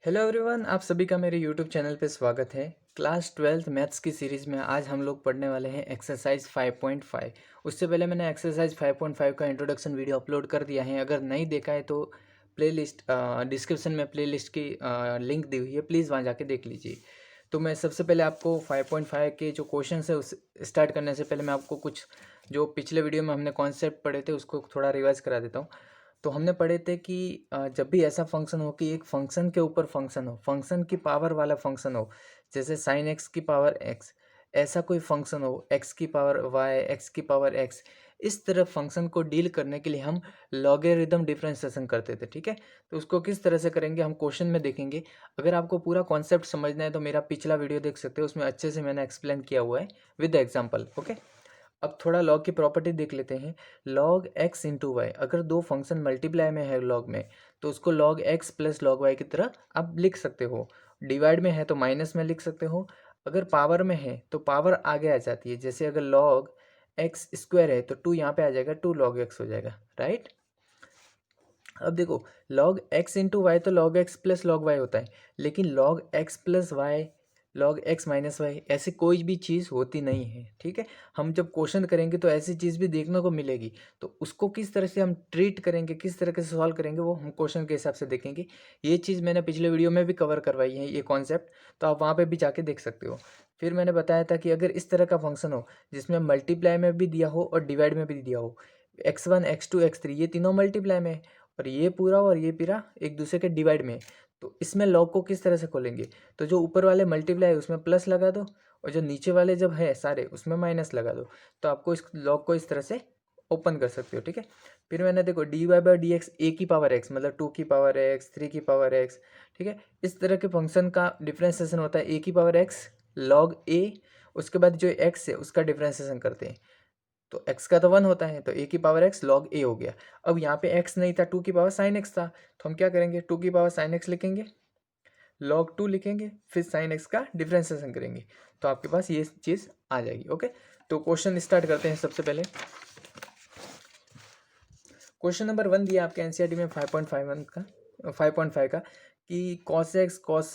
Hello everyone, आप सभी का मेरे यूट्यूब चैनल पे स्वागत है। क्लास 12th मैथ्स की सीरीज़ में आज हम लोग पढ़ने वाले हैं एक्सरसाइज 5.5। उससे पहले मैंने एक्सरसाइज 5.5 का इंट्रोडक्शन वीडियो अपलोड कर दिया है। अगर नहीं देखा है तो प्लेलिस्ट डिस्क्रिप्शन में प्लेलिस्ट की लिंक दी हुई है, प्लीज़ वहाँ जाके देख लीजिए। तो मैं सबसे पहले आपको 5.5 के जो क्वेश्चन है उस स्टार्ट करने से पहले मैं आपको कुछ जो पिछले वीडियो में हमने कॉन्सेप्ट पढ़े थे उसको थोड़ा रिवाइज करा देता हूँ। तो हमने पढ़े थे कि जब भी ऐसा फंक्शन हो कि एक फंक्शन के ऊपर फंक्शन हो, फंक्शन की पावर वाला फंक्शन हो, जैसे साइन एक्स की पावर एक्स, ऐसा कोई फंक्शन हो एक्स की पावर वाई, एक्स की पावर एक्स, इस तरह फंक्शन को डील करने के लिए हम लॉगरिदम डिफरेंशिएशन करते थे। ठीक है, तो उसको किस तरह से करेंगे हम क्वेश्चन में देखेंगे। अगर आपको पूरा कॉन्सेप्ट समझना है तो मेरा पिछला वीडियो देख सकते हो, उसमें अच्छे से मैंने एक्सप्लेन किया हुआ है विद एग्जाम्पल। ओके, अब थोड़ा लॉग की प्रॉपर्टी देख लेते हैं। लॉग एक्स इंटू वाई, अगर दो फंक्शन मल्टीप्लाई में है लॉग में, तो उसको log x plus log y की तरह आप लिख सकते हो। डिवाइड में है तो माइनस में लिख सकते हो। अगर पावर में है तो पावर आगे आ जाती है, जैसे अगर लॉग एक्स स्क्वायर है तो टू यहाँ पे आ जाएगा, टू लॉग एक्स हो जाएगा। राइट, अब देखो, लॉग एक्स इंटू वाई तो log x plus log y होता है, लेकिन log x plus y, log x minus y, ऐसी कोई भी चीज़ होती नहीं है। ठीक है, हम जब क्वेश्चन करेंगे तो ऐसी चीज़ भी देखने को मिलेगी, तो उसको किस तरह से हम ट्रीट करेंगे, किस तरह से सॉल्व करेंगे, वो हम क्वेश्चन के हिसाब से देखेंगे। ये चीज़ मैंने पिछले वीडियो में भी कवर करवाई है, ये कॉन्सेप्ट, तो आप वहाँ पर भी जाके देख सकते हो। फिर मैंने बताया था कि अगर इस तरह का फंक्शन हो जिसमें मल्टीप्लाई में भी दिया हो और डिवाइड में भी दिया हो, x1 x2 x3 ये तीनों मल्टीप्लाई में है और ये पूरा एक दूसरे के डिवाइड में है, तो इसमें लॉग को किस तरह से खोलेंगे। तो जो ऊपर वाले मल्टीप्लाई है उसमें प्लस लगा दो, और जो नीचे वाले जब है सारे उसमें माइनस लगा दो, तो आपको इस लॉग को इस तरह से ओपन कर सकते हो। ठीक है, फिर मैंने देखो D Y by D X A की पावर एक्स, मतलब टू की पावर एक्स, थ्री की पावर एक्स। ठीक है, इस तरह के फंक्शन का डिफ्रेंसिएशन होता है ए की पावर एक्स लॉग ए, उसके बाद जो एक्स है उसका डिफ्रेंसिएशन करते हैं। तो x का तो 1 होता है, तो a की पावर x log a हो गया। अब यहाँ पे x नहीं था, 2 की पावर साइन x था, तो हम क्या करेंगे, 2 की पावर साइन x लिखेंगे, log 2 लिखेंगे, फिर साइन x का डिफरेंशिएशन करेंगे, तो आपके पास ये चीज़ आ जाएगी। ओके, तो क्वेश्चन स्टार्ट करते हैं। सबसे पहले क्वेश्चन नंबर 1 दिया आपके एनसीईआरटी में 5.5 का, कि cos x cos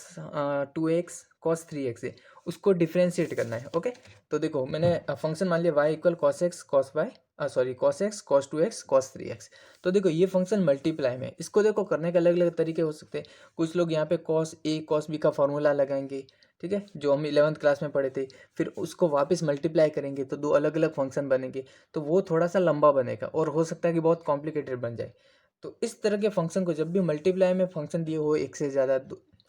2x cos 3x है, उसको डिफ्रेंशिएट करना है। ओके, तो देखो मैंने फंक्शन मान लिया y equal cos x cos y, sorry cos x cos 2x cos 3x। तो देखो ये फंक्शन मल्टीप्लाई में, इसको देखो करने के अलग अलग तरीके हो सकते हैं। कुछ लोग यहाँ पे कॉस ए कॉस बी का फॉर्मूला लगाएंगे, ठीक है, जो हम 11th क्लास में पढ़े थे, फिर उसको वापस मल्टीप्लाई करेंगे तो दो अलग अलग फंक्शन बनेंगे, तो वो थोड़ा सा लंबा बनेगा और हो सकता है कि बहुत कॉम्प्लिकेटेड बन जाए। तो इस तरह के फंक्शन को जब भी मल्टीप्लाई में फंक्शन दिए हो एक से ज़्यादा,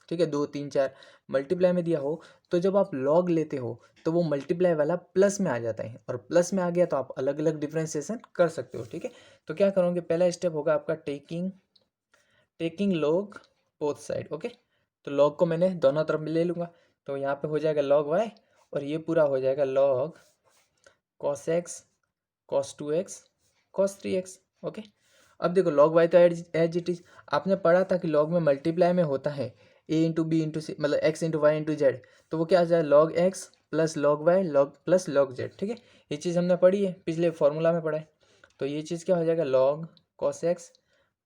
ठीक है, दो तीन चार मल्टीप्लाई में दिया हो, तो जब आप लॉग लेते हो तो वो मल्टीप्लाई वाला प्लस में आ जाता है, और प्लस में आ गया तो आप अलग अलग डिफ्रेंसिएशन कर सकते हो। ठीक है, तो क्या करोगे, पहला स्टेप होगा आपका taking taking log both side. Okay, तो लॉग को मैंने दोनों तरफ में ले लूँगा, तो यहाँ पे हो जाएगा लॉग वाई, और ये पूरा हो जाएगा log cos x cos 2x cos 3x। Okay, अब देखो लॉग वाई तो एज इट इज आपने पढ़ा था कि लॉग में मल्टीप्लाई में होता है a into b into c, मतलब x into y into z, तो वो क्या आ जाए log x plus log y log plus log z. ठीक है, ये चीज़ हमने पढ़ी है, पिछले फॉर्मूला में पढ़ा है। तो ये चीज़ क्या हो जाएगा, log cos x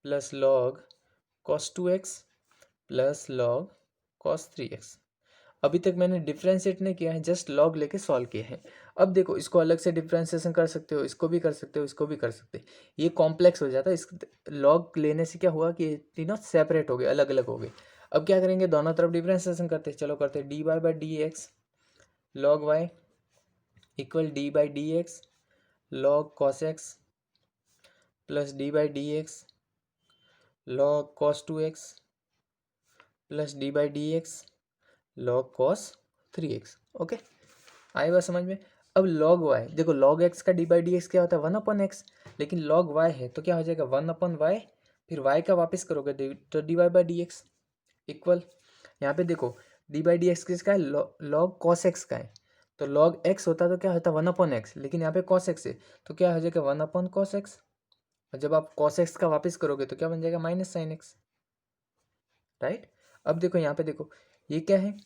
plus log cos 2x plus log cos 3x। अभी तक मैंने डिफ्रेंशिएट नहीं किया है, जस्ट लॉग लेके सॉल्व किया है। अब देखो इसको अलग से डिफ्रेंशिएशन कर सकते हो, इसको भी कर सकते हो, इसको भी कर सकते हो, ये कॉम्प्लेक्स हो जाता है। इस लॉग लेने से क्या हुआ कि ये तीनों सेपरेट हो गए, अलग अलग हो गए। अब क्या करेंगे, दोनों तरफ डिफ्रेंशिएशन करते हैं, चलो करते हैं। D Y by D x log Y equal D by D x log cos x plus D by D x log cos 2x plus D by D x log cos 3x। Okay, आई बात समझ में। अब log Y देखो, log x का D by D x क्या होता है, 1/x, लेकिन लॉग वाई है तो क्या हो जाएगा 1/y, फिर वाई का वापस करोगे तो d Y by D x equal, यहाँ पे देखो डी बाई डी एक्स किसका है, लॉग कॉस एक्स का है, तो लॉग एक्स होता तो क्या होता 1/x, लेकिन यहाँ पे कॉस एक्स है तो क्या हो जाएगा 1/cos x, और जब आप cos x का वापस करोगे तो क्या बन जाएगा माइनस साइन एक्स। राइट, अब देखो यहाँ पे देखो ये क्या है,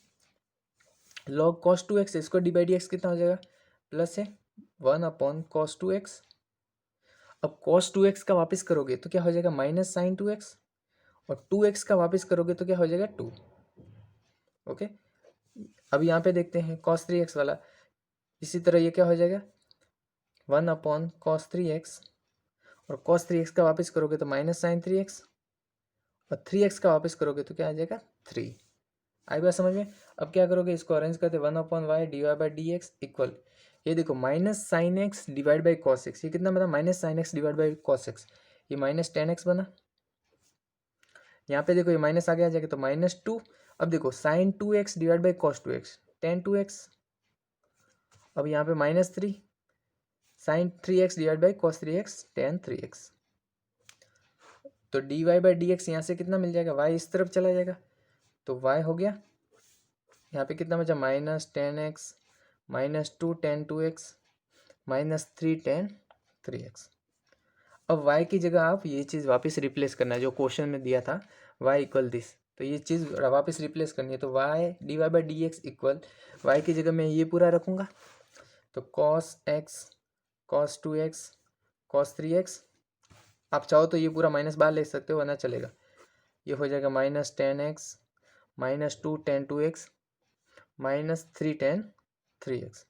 लॉग कॉस 2x, इसको डी बाई डी एक्स कितना हो जाएगा, प्लस है 1/cos 2x। अब cos 2x का वापस करोगे तो क्या हो जाएगा माइनस साइन 2x, और 2x का वापस करोगे तो क्या हो जाएगा 2। ओके, अब यहाँ पे देखते हैं कॉस 3x वाला, इसी तरह ये क्या हो जाएगा 1/cos 3x, और cos 3x का वापस करोगे तो -sin 3x, और 3x का वापस करोगे तो क्या आ जाएगा 3। आई बात समझ में। अब क्या करोगे, इसको अरेंज करते 1/y/dy/dx इक्वल, ये देखो -sin x divide by cos x, ये कितना बना -sin x divide by cos x, ये -10x बना। यहाँ पे देखो ये माइनस आगे आ जाएगा तो -2। अब देखो sin 2x divide by cos 2x, tan 2x। अब यहाँ पे -3 sin 3x divide by cos 3x, tan 3x। तो dy/dx यहाँ से कितना मिल जाएगा, y इस तरफ चला जाएगा तो y हो गया, यहाँ पे कितना बचा -10x, -2 tan 2x, -3 tan 3x। अब y की जगह आप ये चीज़ वापस रिप्लेस करना है जो क्वेश्चन में दिया था, y इक्वल दिस, तो ये चीज़ वापस रिप्लेस करनी है। तो y dy/dx इक्वल, y की जगह मैं ये पूरा रखूँगा तो cos x cos 2x cos 3x, आप चाहो तो ये पूरा माइनस बाहर ले सकते हो वरना चलेगा, ये हो जाएगा -10x -2 tan 2x -3 tan 3x।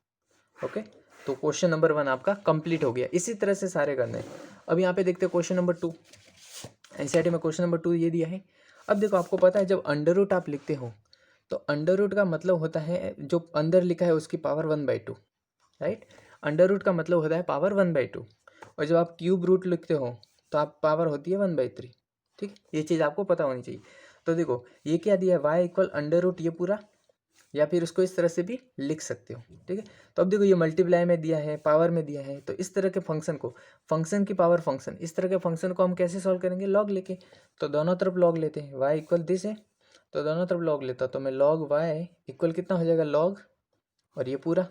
Okay, तो क्वेश्चन नंबर 1 आपका कंप्लीट हो गया। इसी तरह से सारे करने हैं। अब यहाँ पे देखते हैं क्वेश्चन नंबर 2, एनसीईआरटी में क्वेश्चन नंबर 2 ये दिया है। अब देखो आपको पता है जब अंडर रूट आप लिखते हो तो अंडर रूट का मतलब होता है जो अंदर लिखा है उसकी पावर 1/2, राइट। अंडर रूट का मतलब होता है पावर 1/2, और जब आप क्यूब रूट लिखते हो तो आप पावर होती है 1/3। ठीक, ये चीज़ आपको पता होनी चाहिए। तो देखो ये क्या दिया है, y इक्वल अंडर रूट ये पूरा, या फिर उसको इस तरह से भी लिख सकते हो। ठीक है, तो अब देखो ये मल्टीप्लाई में दिया है, पावर में दिया है, तो इस तरह के फंक्शन को, फंक्शन की पावर फंक्शन, इस तरह के फंक्शन को हम कैसे सॉल्व करेंगे, लॉग लेके। तो दोनों तरफ लॉग लेते हैं, y इक्वल दिस है तो दोनों तरफ लॉग लेता, तो मैं log y इक्वल कितना हो जाएगा log, और ये पूरा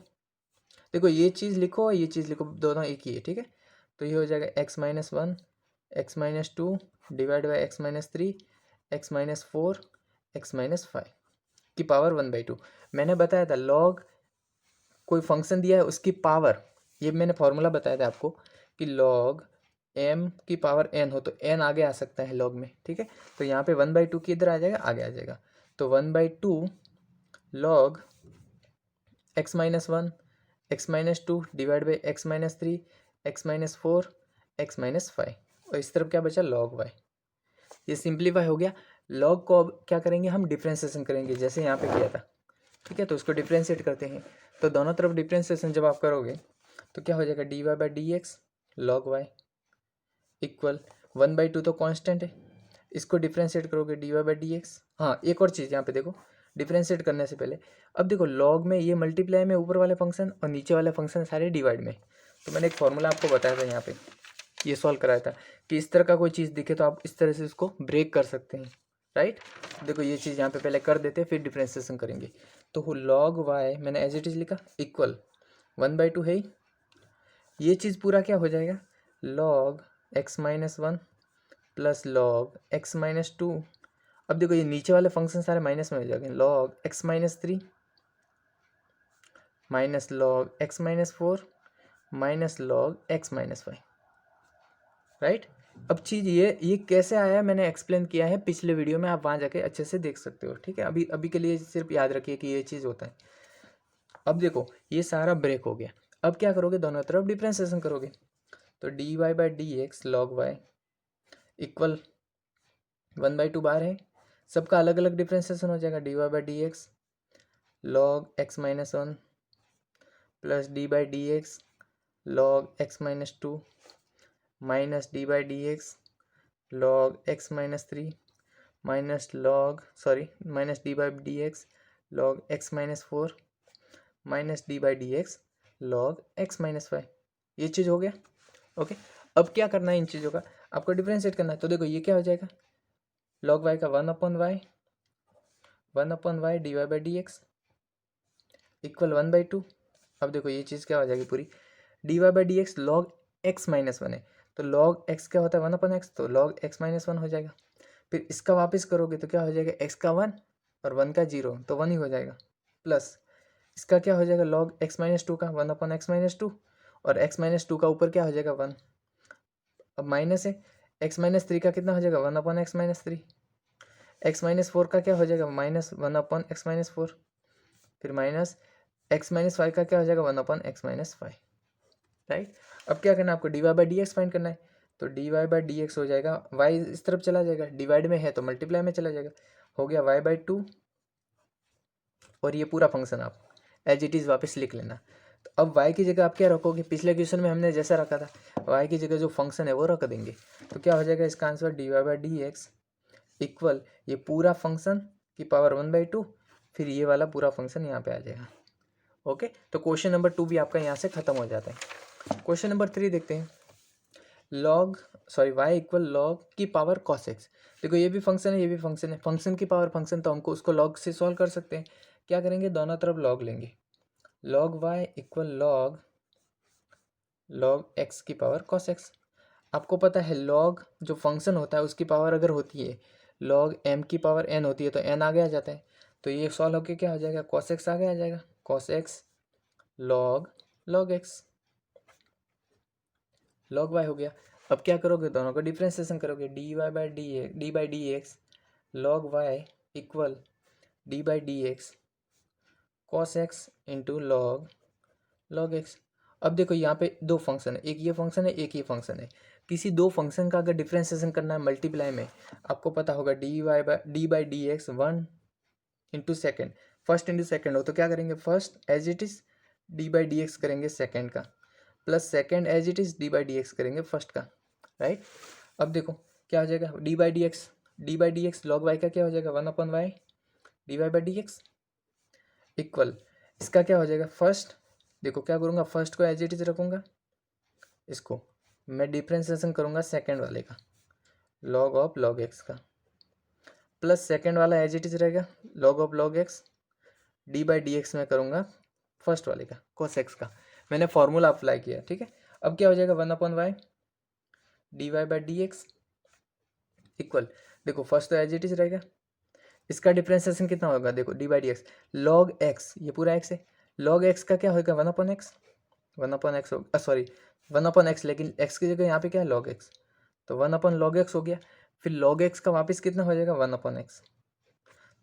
देखो ये चीज़ लिखो और ये चीज़ लिखो, दोनों एक ही है। ठीक है, तो ये हो जाएगा x-1 x-2 divide by x-3 x-4 x-5 की पावर 1/2। मैंने बताया था लॉग कोई फंक्शन दिया है उसकी पावर, ये मैंने फॉर्मूला बताया था आपको कि लॉग m की पावर n हो तो n आगे आ सकता है लॉग में। ठीक है, तो यहाँ पे 1/2 की इधर आ जाएगा, आगे आ जाएगा, तो 1/2 log x-1 x-2 divide by x-3 x-4 x-5, और इस तरफ क्या बचा log y। ये सिंप्लीफाई हो गया। log को अब क्या करेंगे हम, डिफ्रेंसिएशन करेंगे जैसे यहाँ पे किया था। ठीक है, तो उसको डिफ्रेंशिएट करते हैं, तो दोनों तरफ डिफ्रेंशिएशन जब आप करोगे तो क्या हो जाएगा dy/dx log y इक्वल 1/2 तो कांस्टेंट है, इसको डिफ्रेंशिएट करोगे dy/dx। हाँ एक और चीज़ यहाँ पे देखो, डिफ्रेंशिएट करने से पहले अब देखो लॉग में ये मल्टीप्लाई में ऊपर वाले फंक्शन और नीचे वाले फंक्शन सारे डिवाइड में। तो मैंने एक फॉर्मूला आपको बताया था यहाँ पे, ये सॉल्व कराया था कि इस तरह का कोई चीज़ दिखे तो आप इस तरह से इसको ब्रेक कर सकते हैं, राइट। देखो ये चीज़ यहाँ पे पहले कर देते हैं फिर डिफ्रेंशिएशन करेंगे। तो लॉग वाई मैंने एज इट इज़ लिखा इक्वल 1/2 है, ये चीज़ पूरा क्या हो जाएगा log x-1 plus log x-2। अब देखो ये नीचे वाले फंक्शन सारे माइनस में हो जाएंगे, log x-3 minus log x-4 minus log x-5, right. अब चीज़ ये कैसे आया है मैंने एक्सप्लेन किया है पिछले वीडियो में, आप वहाँ जाके अच्छे से देख सकते हो। ठीक है, अभी अभी के लिए सिर्फ याद रखिए कि ये चीज़ होता है। अब देखो ये सारा ब्रेक हो गया, अब क्या करोगे दोनों तरफ डिफ्रेंशिएशन करोगे, तो dy/dx log y इक्वल 1/2 बार है, सबका अलग अलग डिफ्रेंशिएशन हो जाएगा dy/dx log x-1 plus d/dx log x-2 minus d/dx log x-3 minus d/dx log x-4 minus d/dx log x-5। ये चीज़ हो गया। ओके, अब क्या करना है इन चीज़ों का, आपको डिफ्रेंशिएट करना है। तो देखो ये क्या हो जाएगा log y का 1/y dy/dx इक्वल 1/2। अब देखो ये चीज़ क्या हो जाएगी पूरी, dy/dx log x-1 है, तो log x क्या होता है 1/x, तो log x-1 हो जाएगा। फिर इसका वापस करोगे तो क्या हो जाएगा x का 1 और 1 का 0, तो 1 ही हो जाएगा, प्लस इसका क्या हो जाएगा log x-2 का 1/x-2, और x-2 का ऊपर क्या हो जाएगा 1। अब माइनस है x-3 का कितना हो जाएगा 1/x-3, एक्स माइनस फोर का क्या हो जाएगा minus one upon x minus four, फिर माइनस एक्स माइनस फाइव का क्या हो जाएगा one upon x minus five, right. अब क्या करना है आपको, d Y by D x find करना है, तो d Y by D x हो जाएगा, वाई इस तरफ चला जाएगा, डिवाइड में है तो मल्टीप्लाई में चला जाएगा, हो गया वाई बाई टू, और ये पूरा फंक्शन आप एज इट इज़ वापस लिख लेना। तो अब y की जगह आप क्या रखोगे, पिछले क्वेश्चन में हमने जैसा रखा था, y की जगह जो फंक्शन है वो रख देंगे, तो क्या हो जाएगा इसका answer d Y by D x equal ये पूरा फंक्शन की पावर वन बाई टू, फिर ये वाला पूरा फंक्शन यहाँ पे आ जाएगा। ओके, तो क्वेश्चन नंबर 2 भी आपका यहाँ से खत्म हो जाता है। क्वेश्चन नंबर 3 देखते हैं, y इक्वल लॉग की पावर कॉस एक्स। देखो ये भी फंक्शन है, ये भी फंक्शन है, फंक्शन की पावर फंक्शन, तो हमको उसको लॉग से सॉल्व कर सकते हैं। क्या करेंगे, दोनों तरफ लॉग लेंगे, log y equal log x की पावर कॉस एक्स। आपको पता है लॉग जो फंक्शन होता है उसकी पावर अगर होती है लॉग m की पावर n होती है तो n आगे आ जाता है, तो ये सॉल्व होके क्या हो जाएगा कॉस एक्स आगे आ जाएगा, cos x log x log y हो गया। अब क्या करोगे, दोनों का डिफ्रेंसिएशन करोगे, d by D x log Y equal D by D x cos x into log x. अब देखो यहाँ पे दो फंक्शन है, एक ये फंक्शन है एक ये फंक्शन है, किसी दो फंक्शन का अगर डिफ्रेंसिएशन करना है मल्टीप्लाई में, आपको पता होगा d by D x one into second, first into second हो, तो क्या करेंगे first as it is d by D x करेंगे सेकेंड का, plus second as it is d by D x करेंगे फर्स्ट का, राइट। अब देखो क्या हो जाएगा, d by D x log y का क्या हो जाएगा one upon y d Y by D x equal, इसका क्या हो जाएगा फर्स्ट, देखो क्या करूँगा फर्स्ट को एज इट इज रखूँगा, इसको मैं डिफ्रेंसिएशन करूँगा सेकेंड वाले का लॉग ऑफ लॉग एक्स का, प्लस सेकेंड वाला एज इट इज रहेगा log of log x D by D x में करूँगा फर्स्ट वाले का कोस एक्स का, मैंने फॉर्मूला अप्लाई किया, ठीक है। अब क्या हो जाएगा one upon y d Y by D x equal, देखो फर्स्ट तो एज इट इज रहेगा, इसका डिफ्रेंसिएशन कितना होगा, देखो d by D x log x, ये पूरा एक्स है, लॉग एक्स का क्या होगा one upon x, one upon x sorry one upon x, लेकिन एक्स की जगह यहाँ पे क्या है लॉग एक्स, तो वन अपॉन लॉग एक्स हो गया, फिर लॉग एक्स का वापस कितना हो जाएगा वन अपॉन एक्स।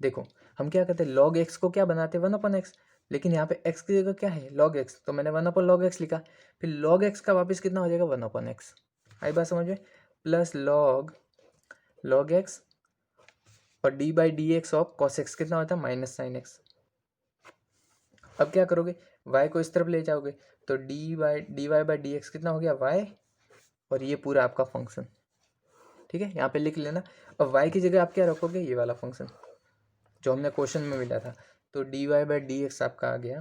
देखो हम क्या करते हैं लॉग एक्स को क्या बनाते हैं वन अपॉन एक्स, लेकिन यहाँ पे एक्स की जगह क्या है लॉग एक्स, तो मैंने वन अपॉन लॉग एक्स लिखा, फिर लॉग एक्स का वापस कितना हो जाएगा वन अपॉन एक्स, आई बात समझ में, प्लस लॉग एक्स और d by D x of cos x कितना होता है माइनस साइन एक्स। अब क्या करोगे y को इस तरफ ले जाओगे, तो d Y by D x कितना हो गया y, और ये पूरा आपका फंक्शन, ठीक है, यहाँ पे लिख लेना। अब y की जगह आप क्या रखोगे, ये वाला फंक्शन जो हमने क्वेश्चन में मिला था, तो d Y by D x आपका आ गया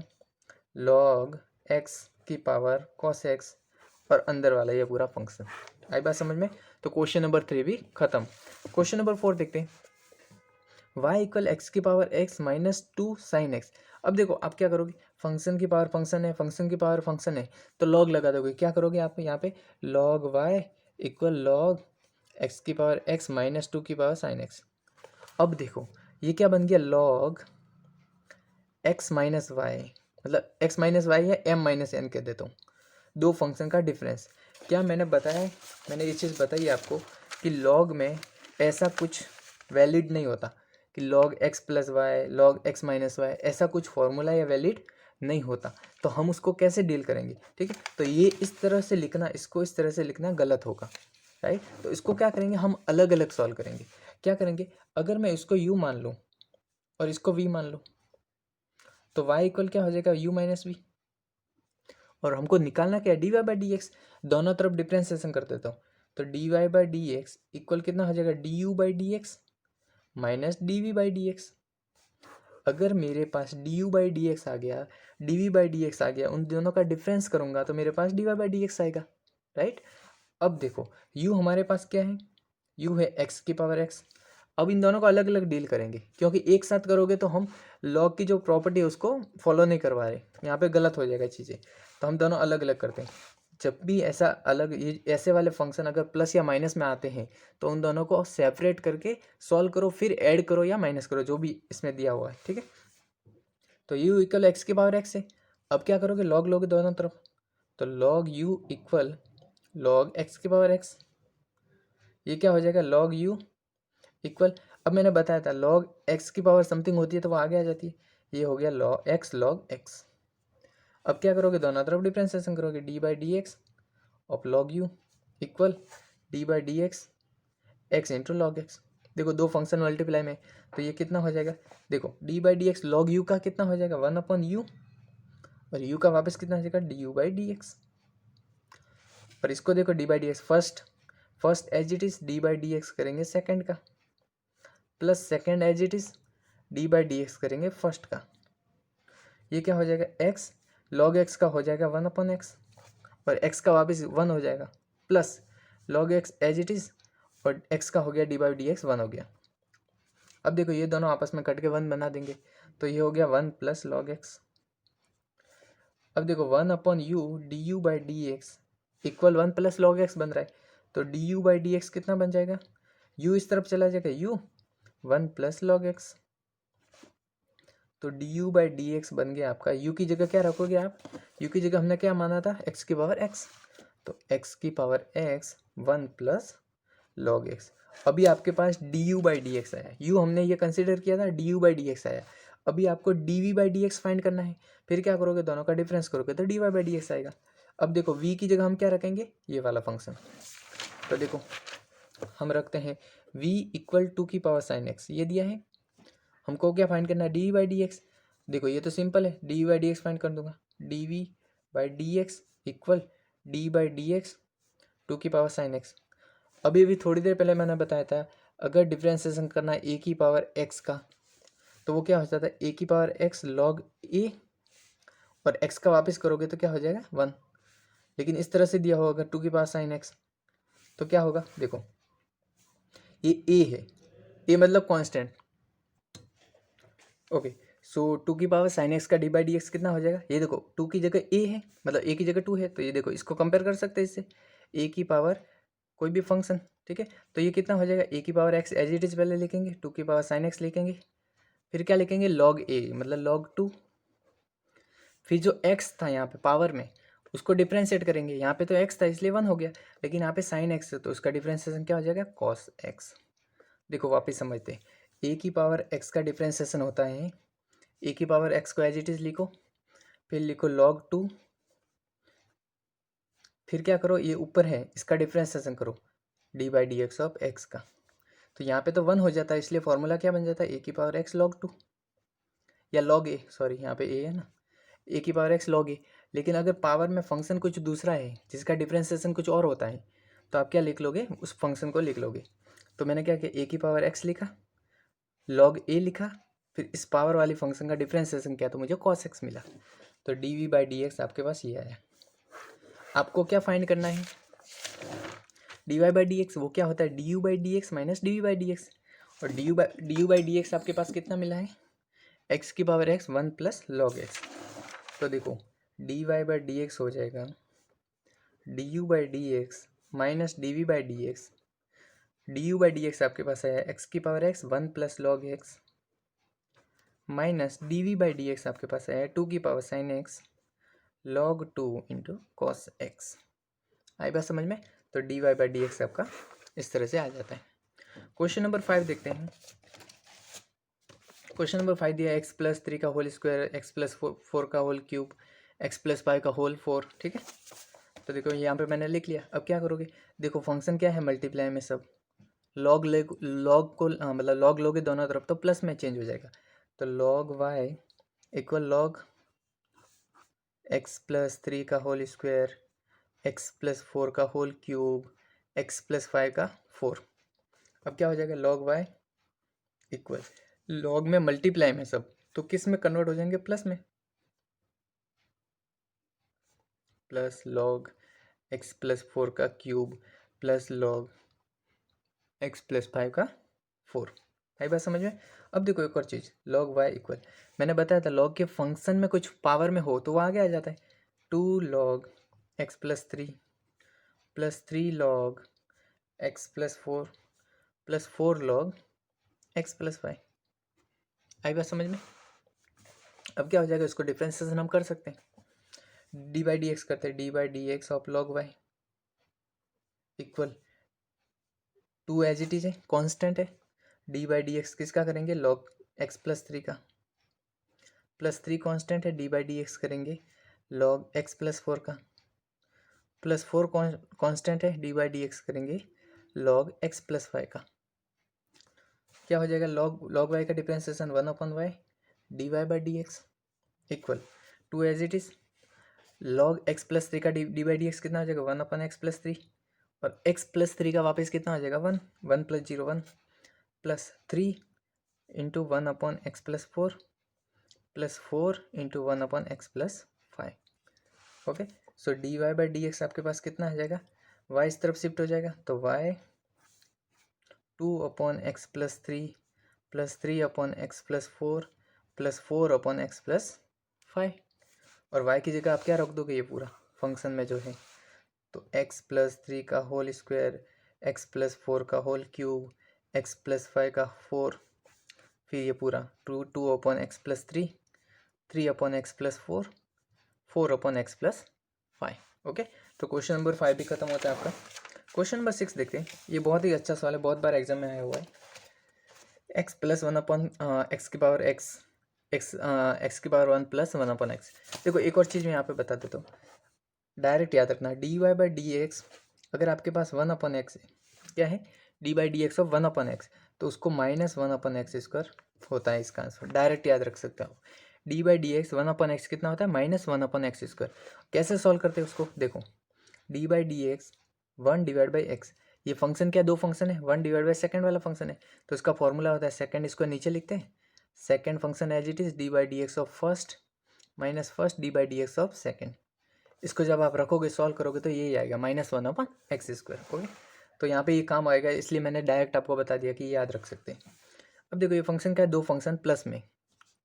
लॉग एक्स की पावर कॉस एक्स, और अंदर वाला ये पूरा फंक्शन, आई बात समझ में। तो क्वेश्चन नंबर 3 भी खत्म। क्वेश्चन नंबर 4 देखते हैं, y इक्वल एक्स की power x minus two sign x. अब देखो आप क्या करोगे, फंक्शन की पावर फंक्शन है, फंक्शन की पावर फंक्शन है, तो लॉग लगा दोगे, क्या करोगे आप यहाँ पे log y equal log x की पावर एक्स माइनस टू की पावर साइन एक्स। अब देखो ये क्या बन गया लॉग एक्स माइनस वाई, मतलब एक्स माइनस वाई है एम माइनस एन कह देता हूँ, दो फंक्शन का डिफरेंस। क्या मैंने बताया, मैंने ये चीज़ बताई आपको कि लॉग में ऐसा कुछ वैलिड नहीं होता कि log x plus y log x minus y, ऐसा कुछ फॉर्मूला या वैलिड नहीं होता, तो हम उसको कैसे डील करेंगे, ठीक है। तो ये इस तरह से लिखना, इसको इस तरह से लिखना गलत होगा, राइट। तो इसको क्या करेंगे हम अलग अलग सॉल्व करेंगे। क्या करेंगे, अगर मैं इसको u मान लूँ और इसको v मान लूँ, तो y इक्वल क्या हो जाएगा u माइनस वी, और हमको निकालना क्या है d Y by D x, दोनों तरफ डिफ्रेंसिएशन कर देता हूँ, तो d Y by D x equal कितना हो जाएगा d u by D x minus d v by D x. अगर मेरे पास d u by D x आ गया, d v by D x आ गया, उन दोनों का डिफरेंस करूँगा तो मेरे पास d Y by D x आएगा, राइट। अब देखो u हमारे पास क्या है, u है x की पावर x। अब इन दोनों को अलग अलग डील करेंगे, क्योंकि एक साथ करोगे तो हम लॉग की जो प्रॉपर्टी है उसको फॉलो नहीं करवा रहे, यहाँ पे गलत हो जाएगा चीज़ें, तो हम दोनों अलग अलग करते हैं। जब भी ऐसा अलग ये ऐसे वाले फंक्शन अगर प्लस या माइनस में आते हैं तो उन दोनों को सेपरेट करके सॉल्व करो, फिर ऐड करो या माइनस करो, जो भी इसमें दिया हुआ है, ठीक है। तो u इक्वल एक्स की पावर एक्स है, अब क्या करोगे लॉग लोगे दोनों तरफ, तो log u equal log x की पावर एक्स, ये क्या हो जाएगा लॉग u इक्वल, अब मैंने बताया था लॉग एक्स की पावर समथिंग होती है तो वो आगे आ जाती है, ये हो गया लॉग एक्स। अब क्या करोगे, दोनों तरफ डिफ्रेंसिएशन करोगे, d by D x of log u equal D by D x x into log x. देखो दो फंक्शन मल्टीप्लाई में, तो ये कितना हो जाएगा, देखो d by D x log you का कितना हो जाएगा 1/u, और u का वापस कितना हो जाएगा d u by D x. और इसको देखो d by D x first as it is d by D x करेंगे सेकेंड का, plus second as it is d by D x करेंगे फर्स्ट का। ये क्या हो जाएगा, एक्स लॉग एक्स का हो जाएगा 1/x, और x का वापस 1 हो जाएगा, plus log x as it is, और x का हो गया डी बाई डी एक्स 1 हो गया। अब देखो ये दोनों आपस में कट के 1 बना देंगे, तो ये हो गया 1 प्लस लॉग एक्स। अब देखो 1/u d u by D x equal 1 plus log x बन रहा है, तो d u by D x कितना बन जाएगा, u इस तरफ चला जाएगा u 1 प्लस लॉग एक्स, तो d u by D x बन गया आपका। u की जगह क्या रखोगे आप, u की जगह हमने क्या माना था x की पावर x, तो x की power x 1 plus log x. अभी आपके पास d u by D x आया, u हमने ये कंसिडर किया था, d u by D x आया। अभी आपको d v by D x find करना है, फिर क्या करोगे, दोनों का डिफरेंस करोगे तो d Y by D x आएगा। अब देखो v की जगह हम क्या रखेंगे, ये वाला फंक्शन, तो देखो हम रखते हैं v इक्वल टू की पावर साइन एक्स, ये दिया है हमको, क्या फाइंड करना है डी बाई डी एक्स। देखो ये तो सिंपल है, d by D x find कर दूंगा, d v by D x equal D by D x two की पावर साइन एक्स। अभी भी थोड़ी देर पहले मैंने बताया था अगर डिफ्रेंसिएशन करना है ए की पावर एक्स का, तो वो क्या हो जाता है ए की पावर एक्स लॉग ए, और एक्स का वापस करोगे तो क्या हो जाएगा 1। लेकिन इस तरह से दिया हो अगर टू की पावर साइन एक्स, तो क्या होगा, देखो ये ए है, ए मतलब कांस्टेंट, ओके। सो टू की पावर साइन एक्स का डी बाई डी एक्स कितना हो जाएगा, ये देखो टू की जगह ए है, मतलब ए की जगह 2 है, तो ये देखो इसको कंपेयर कर सकते हैं इससे, ए की पावर कोई भी फंक्शन, ठीक है। तो ये कितना हो जाएगा, ए की power x as it is पहले लिखेंगे, टू की पावर साइन एक्स लिखेंगे, फिर क्या लिखेंगे लॉग ए मतलब लॉग 2, फिर जो एक्स था यहाँ पे पावर में उसको डिफ्रेंशिएट करेंगे, यहाँ पे तो एक्स था इसलिए 1 हो गया, लेकिन यहाँ पे साइन एक्स है तो उसका डिफ्रेंशिएशन क्या हो जाएगा कॉस एक्स। देखो वापस समझते हैं, ए की पावर एक्स का डिफ्रेंशिएशन होता है, ए की पावर एक्स को एज इट इज़ लिखो, फिर लिखो लॉग 2, फिर क्या करो ये ऊपर है इसका डिफ्रेंशिएशन करो D by D x of x का, तो यहाँ पे तो 1 हो जाता है इसलिए फॉर्मूला क्या बन जाता है ए की पावर एक्स लॉग 2, या लॉग ए, सॉरी यहाँ पे ए है ना, ए की पावर एक्स लॉग ए। लेकिन अगर पावर में फंक्शन कुछ दूसरा है जिसका डिफ्रेंशिएशन कुछ और होता है, तो आप क्या लिख लोगे, उस फंक्शन को लिख लोगे। तो मैंने क्या किया, ए की पावर एक्स लिखा, लॉग ए लिखा, फिर इस पावर वाली फंक्शन का डिफ्रेंशिएशन किया तो मुझे कॉस एक्स मिला, तो d v by D x आपके पास ये आया। आपको क्या फाइंड करना है, d Y by D x, वो क्या होता है d u by D x minus d v by D x, और d u by D x आपके पास कितना मिला है, एक्स की power x 1 plus log x. तो देखो D Y by D x हो जाएगा d u by D x minus d v by D x, d u by D x आपके पास आया एक्स की power x 1 plus log x, minus d v by D x आपके पास आया 2 की power sine x log 2 into cos x. आई बात समझ में, तो d Y by D x आपका इस तरह से आ जाता है। क्वेश्चन नंबर 5 देखते हैं। क्वेश्चन नंबर 5 दिया एक्स प्लस 3 का होल स्क्वायर, एक्स प्लस 4 का होल क्यूब, एक्स प्लस 5 का होल 4, ठीक है। तो देखो यहाँ पे मैंने लिख लिया, अब क्या करोगे, देखो फंक्शन क्या है मल्टीप्लाई में सब, लॉग लॉग को मतलब लॉग लोगे दोनों तरफ तो प्लस में चेंज हो जाएगा, तो log Y equal log x plus 3 का होल स्क्वायर, एक्स प्लस 4 का होल क्यूब, एक्स प्लस 5 का 4। अब क्या हो जाएगा लॉग वाई इक्वल लॉग में मल्टीप्लाई में सब, तो किस में कन्वर्ट हो जाएंगे प्लस में, प्लस लॉग एक्स प्लस 4 का cube plus log x plus 5 का 4। आई बात समझ में। अब देखो एक और चीज़, लॉग वाई इक्वल, मैंने बताया था लॉग के फंक्शन में कुछ पावर में हो तो वो आगे आ जाता है, 2 log x plus 3 log x plus 4 log x plus 5। आई बात समझ में। अब क्या हो जाएगा, इसको डिफ्रेंशिएशन हम कर सकते हैं, डी बाई डी एक्स करते हैं, d by D x of log Y equal 2 as it is है कांस्टेंट है, डी बाई डी एक्स किसका करेंगे, लॉग एक्स प्लस थ्री का, प्लस थ्री कॉन्स्टेंट है, डी बाई डी एक्स करेंगे log x plus four का, plus four constant है, d by D x करेंगे लॉग एक्स प्लस वाई का। क्या हो जाएगा, लॉग वाई का differentiation one upon y d Y by D x equal to as it is log x plus three का D by D x कितना हो जाएगा, one upon x plus three, और एक्स प्लस थ्री का वापस कितना हो जाएगा, one, one plus zero one, plus three into one upon x plus four, plus four into one upon x plus five. Okay, so d Y by D x आपके पास कितना आ जाएगा, वाई इस तरफ शिफ्ट हो जाएगा, तो y two upon x plus three upon x plus four upon x plus five, और y की जगह आप क्या रख दोगे, ये पूरा फंक्शन में जो है, तो x प्लस थ्री का whole square, x plus four का whole cube, x plus five का फोर, फिर ये पूरा two upon x plus three upon x plus four upon x plus five. Okay, तो क्वेश्चन नंबर 5 भी खत्म होता है आपका। क्वेश्चन नंबर 6 देखते हैं, ये बहुत ही अच्छा सवाल है, बहुत बार एग्जाम में आया हुआ है। X plus one upon x की पावर एक्स की power one plus one upon x. देखो एक और चीज़ मैं यहाँ पे बता देता हूँ, डायरेक्ट याद रखना, d Y by D x अगर आपके पास वन अपॉन एक्स है, क्या है, d by D x of one upon x, तो उसको minus one upon x square होता है इसका आंसर, डायरेक्ट याद रख सकते हो। D by D x one upon x कितना होता है, minus one upon x square. कैसे सॉल्व करते हैं उसको, देखो d by D x one divide by x, ये फंक्शन क्या, दो फंक्शन है, वन डिवाइड बाई सेकंड वाला फंक्शन है, तो इसका फॉर्मूला होता है सेकंड, इसको नीचे लिखते हैं, second function as it is d by D x of first minus first d by D x of second. इसको जब आप रखोगे सॉल्व करोगे तो यही आएगा minus one upon x square. Okay, तो यहाँ पे ये काम आएगा, इसलिए मैंने डायरेक्ट आपको बता दिया कि याद रख सकते हैं। अब देखो ये फंक्शन क्या है, दो फंक्शन प्लस में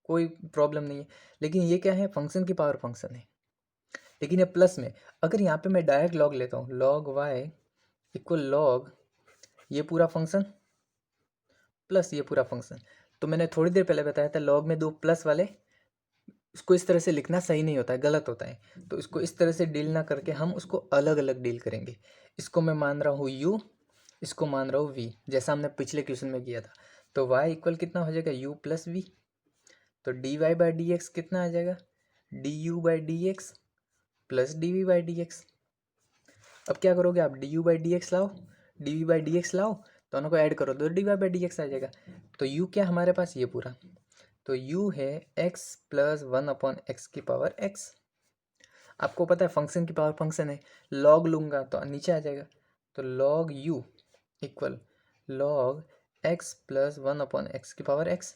कोई प्रॉब्लम नहीं है, लेकिन ये क्या है, फंक्शन की पावर फंक्शन है, लेकिन ये प्लस में, अगर यहाँ पे मैं डायरेक्ट लॉग लेता हूँ, लॉग वाई इक्वल लॉग ये पूरा फंक्शन प्लस ये पूरा फंक्शन, तो मैंने थोड़ी देर पहले बताया था लॉग में दो प्लस वाले, इसको इस तरह से लिखना सही नहीं होता है, गलत होता है, तो इसको इस तरह से डील ना करके हम उसको अलग अलग डील करेंगे। इसको मैं मान रहा हूँ u, इसको मान रहा हूँ v, जैसा हमने पिछले क्वेश्चन में किया था। तो y इक्वल कितना हो जाएगा, u प्लस वी, तो d Y by D x कितना आ जाएगा, d u by D x plus d v by D x. अब क्या करोगे आप, d u by D x लाओ, d v by D x लाओ, दोनों को ऐड करो तो d Y by D x आ जाएगा। तो u क्या हमारे पास, ये पूरा, तो u है x plus one upon x की पावर x। आपको पता है फंक्शन की पावर फंक्शन है, लॉग लूँगा तो नीचे आ जाएगा, तो log u equal log x plus one upon x की पावर x।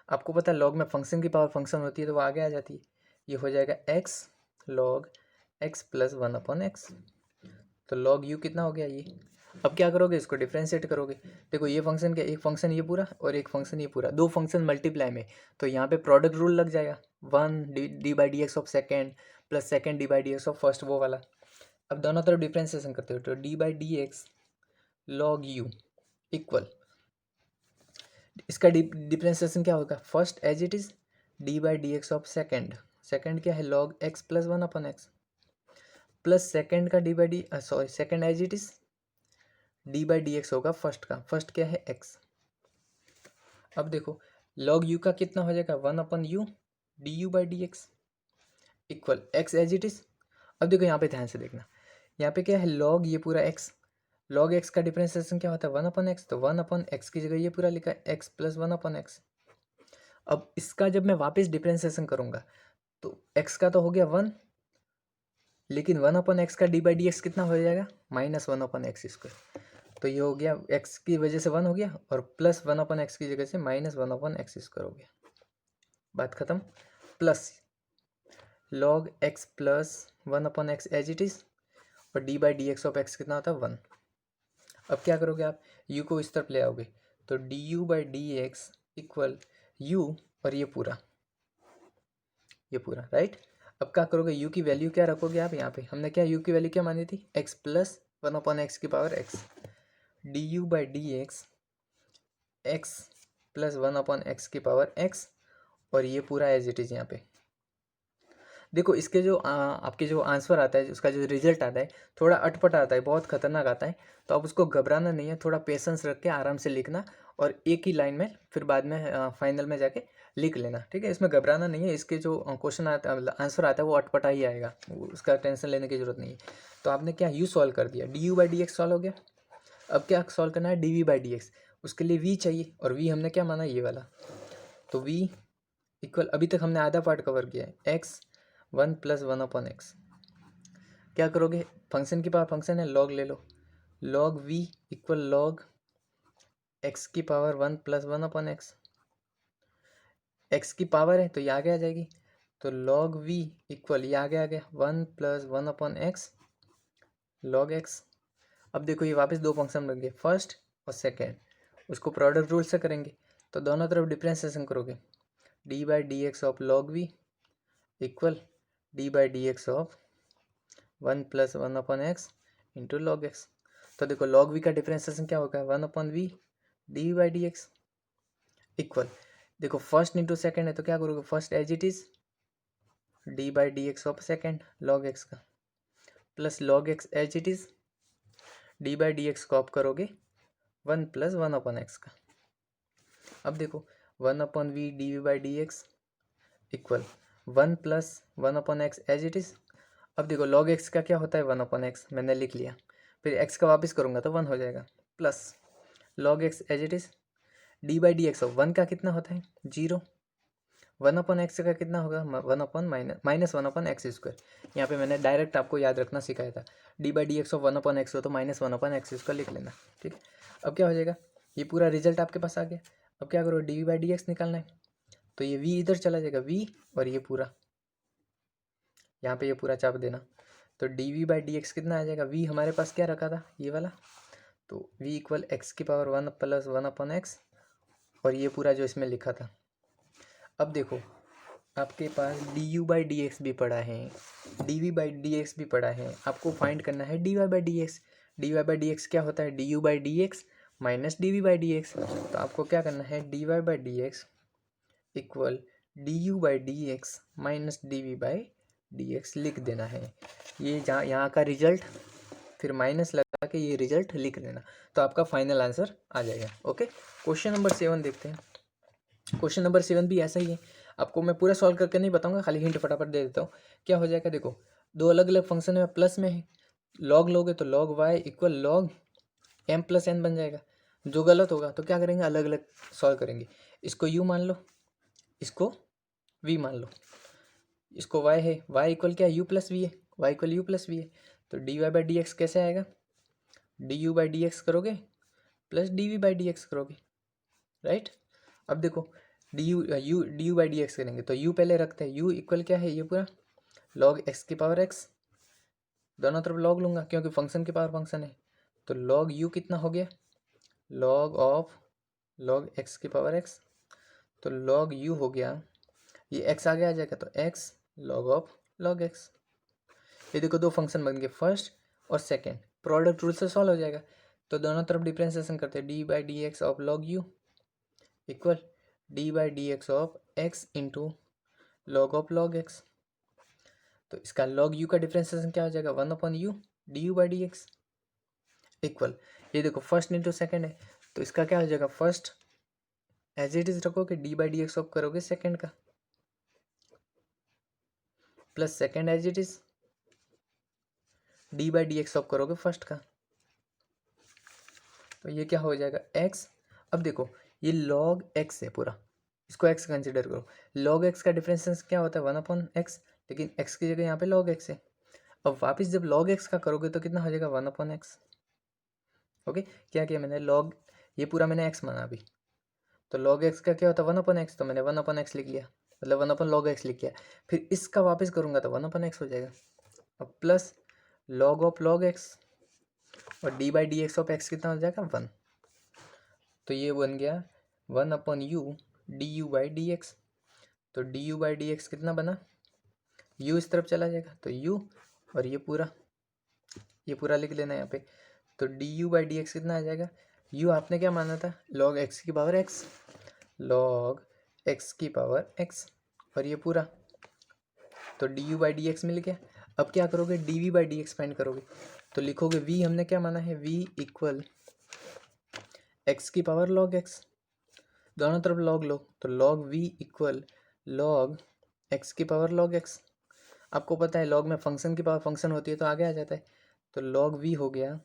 आपको पता है लॉग में फंक्शन की पावर फंक्शन होती है तो वो आगे आ जाती है, ये हो जाएगा x log x plus one upon x. तो लॉग u कितना हो गया ये। अब क्या करोगे, इसको डिफ्रेंशिएट करोगे, देखो ये फंक्शन क्या, एक फंक्शन ये पूरा और एक फंक्शन ये पूरा, दो फंक्शन मल्टीप्लाई में, तो यहाँ पे प्रोडक्ट रूल लग जाएगा, one d by D x of second plus second d by D x of first, वो वाला। अब दोनों तरफ डिफ्रेंशिएशन करते हो, तो d by D x log u equal, इसका डिफ्रेंशिएशन क्या होगा, first as it is d by D x of second, second क्या है log x plus one upon x, plus second का D by d sorry second as it is d by D x होगा first का, first क्या है x. अब देखो log you का कितना हो जाएगा, one upon u d u by D x equal x as it is. अब देखो यहाँ पे ध्यान से देखना, यहाँ पे क्या है लॉग ये पूरा एक्स, लॉग एक्स का डिफरेंशिएशन क्या होता है, वन अपन एक्स, तो वन अपन एक्स की जगह ये पूरा लिखा है x plus one upon x. अब इसका जब मैं वापस डिफरेंशिएशन करूँगा तो एक्स का तो हो गया वन, लेकिन वन अपन एक्स का डी बाई डी एक्स कितना हो जाएगा, minus one upon x square. तो ये हो गया एक्स की वजह से वन हो गया, और प्लस वन अपन एक्स की जगह से minus one upon x square हो गया, बात खत्म। Plus log x plus one upon x as it is, और d by D x of x कितना होता है, वन। अब क्या करोगे आप, यू को इस तरफ ले आओगे, तो d u by D x equal you, और ये पूरा राइट। अब क्या करोगे, u की वैल्यू क्या रखोगे आप, यहाँ पे हमने क्या u की वैल्यू क्या मानी थी, x plus one upon x की power x, d u by D x plus one upon x की पावर x, और ये पूरा एज इट इज़ यहाँ पे। देखो इसके जो आपके जो आंसर आता है, उसका जो रिजल्ट आता है थोड़ा अटपट आता है, बहुत खतरनाक आता है, तो आप उसको घबराना नहीं है, थोड़ा पेशेंस रख के आराम से लिखना और एक ही लाइन में फिर बाद में फाइनल में जाके लिख लेना, ठीक है। इसमें घबराना नहीं है, इसके जो क्वेश्चन आता है आंसर आता है वो अटपटा ही आएगा, उसका टेंशन लेने की जरूरत नहीं है। तो आपने क्या यू सॉल्व कर दिया, d u by D x solve हो गया। अब क्या सॉल्व करना है, d v by D x, उसके लिए वी चाहिए, और वी हमने क्या माना, ये वाला। तो वी इक्वल, अभी तक हमने आधा पार्ट कवर किया है, एक्स 1 + 1/x। क्या करोगे, फंक्शन की पावर फंक्शन है, लॉग ले लो, log v equal log x की पावर 1 + 1/x। एक्स की पावर है तो ये आगे आ जाएगी, तो लॉग वी इक्वल ये आगे आ गया 1 + 1/x लॉग एक्स। अब देखो ये वापस दो फंक्शन बन गए, फर्स्ट और सेकेंड, उसको प्रोडक्ट रूल से करेंगे। तो दोनों तरफ डिफ्रेंसिएशन करोगे, d by D x of log v equal D by D x of 1 + 1/x into log x. तो देखो लॉग वी का डिफ्रेंसिएशन क्या होगा, 1/v d by D x equal, देखो फर्स्ट इंटू सेकेंड है तो क्या करोगे, first as it is d by D x of second log x का, plus log x as it is d by D x को आप करोगे 1 + 1/x का। अब देखो 1/v d v by D x equal 1 + 1/x as it is. अब देखो log x का क्या होता है 1/x, मैंने लिख लिया, फिर एक्स का वापस करूँगा तो 1 हो जाएगा, plus log x as it is d by D x of 1 का कितना होता है 0, 1/x का कितना होगा 1/-1/x²। यहाँ पे मैंने डायरेक्ट आपको याद रखना सिखाया था, D by D x of 1/x हो तो -1/x² लिख लेना, ठीक। अब क्या हो जाएगा, ये पूरा रिजल्ट आपके पास आ गया। अब क्या करो, डी बाई डी एक्स निकालना है, तो ये v इधर चला जाएगा, v और ये पूरा यहाँ पे ये पूरा चाप देना, तो d v by D x कितना आ जाएगा, v हमारे पास क्या रखा था ये वाला, तो v इक्वल एक्स की पावर 1 + 1/x और ये पूरा जो इसमें लिखा था। अब देखो आपके पास d u by D x भी पड़ा है, d v by D x भी पड़ा है, आपको फाइंड करना है d Y by D x. D Y by D x क्या होता है, d u by D x minus d v by D x. तो आपको क्या करना है, d Y by D x equal d u by D x minus d v by D x लिख देना है। ये जहाँ यहाँ का रिजल्ट फिर माइनस लगा के ये रिजल्ट लिख लेना, तो आपका फाइनल आंसर आ जाएगा। ओके, क्वेश्चन नंबर 7 देखते हैं। क्वेश्चन नंबर 7 भी ऐसा ही है, आपको मैं पूरा सॉल्व करके नहीं बताऊंगा, खाली हिंट फटाफट दे देता हूँ। क्या हो जाएगा, देखो दो अलग अलग फंक्शन है, प्लस में है, लॉग लोगे तो log Y equal log m + n बन जाएगा। जो गलत होगा तो क्या करेंगे, अलग अलग सॉल्व करेंगे, इसको u मान लो, इसको v मान लो, इसको y है, y इक्वल क्या u + v है, y इक्वल u + v है। तो d Y by D x कैसे आएगा, d u by D x करोगे plus d v by D x करोगे, राइट। अब देखो d u by D x करेंगे तो u पहले रखते हैं, u इक्वल क्या है, ये पूरा लॉग एक्स की पावर x, दोनों तरफ लॉग लूँगा क्योंकि फंक्शन की पावर फंक्शन है। तो लॉग u कितना हो गया, लॉग ऑफ लॉग एक्स की पावर x, तो लॉग u हो गया, ये x आगे आ जाएगा तो x log of log x। ये देखो दो फंक्शन बन गए, फर्स्ट और सेकेंड, प्रोडक्ट रूल से सॉल्व हो जाएगा। तो दोनों तरफ डिफ्रेंसिएशन करते हैं, d by D x of log u equal D by D x of x into log of log x। तो इसका लॉग u का डिफ्रेंसिएशन क्या हो जाएगा, 1/u d u by D x equal, ये देखो फर्स्ट इंटू सेकेंड है तो इसका क्या हो जाएगा, फर्स्ट एज इट इज रखोगे, d by D x of करोगे सेकेंड का, plus second as it is d by D x of करोगे फर्स्ट का, तो ये क्या हो जाएगा x। अब देखो ये log x है पूरा, इसको x कंसिडर करो, log x का डिफरेंस क्या होता है 1/x, लेकिन x की जगह यहाँ पे log x है। अब वापस जब log x का करोगे तो कितना हो जाएगा 1/x। ओके, क्या किया मैंने, log ये पूरा मैंने x माना अभी, तो log x का क्या होता है 1/x, तो मैंने 1/x लिख लिया, मतलब 1/log x लिख लिया। फिर इसका वापस करूँगा तो 1/x हो जाएगा। अब plus log of log x और d by D x of x कितना हो जाएगा 1, तो ये बन गया 1/u d u by D x. तो d u by D x कितना बना, u इस तरफ चला जाएगा तो u और ये पूरा लिख लेना यहाँ पे। तो d u by D x कितना आ जाएगा, u आपने क्या माना था log x की पावर x, log x की पावर x और ये पूरा, तो d u by D x मिल गया। अब क्या करोगे, d v by D x find करोगे, तो लिखोगे v हमने क्या माना है, v इक्वल एक्स की पावर log x दोनों तरफ लॉग लो, तो log v equal log x की पावर लॉग एक्स। आपको पता है लॉग में फंक्शन की पावर फंक्शन होती है तो आगे आ जाता है। तो लॉग वी हो गया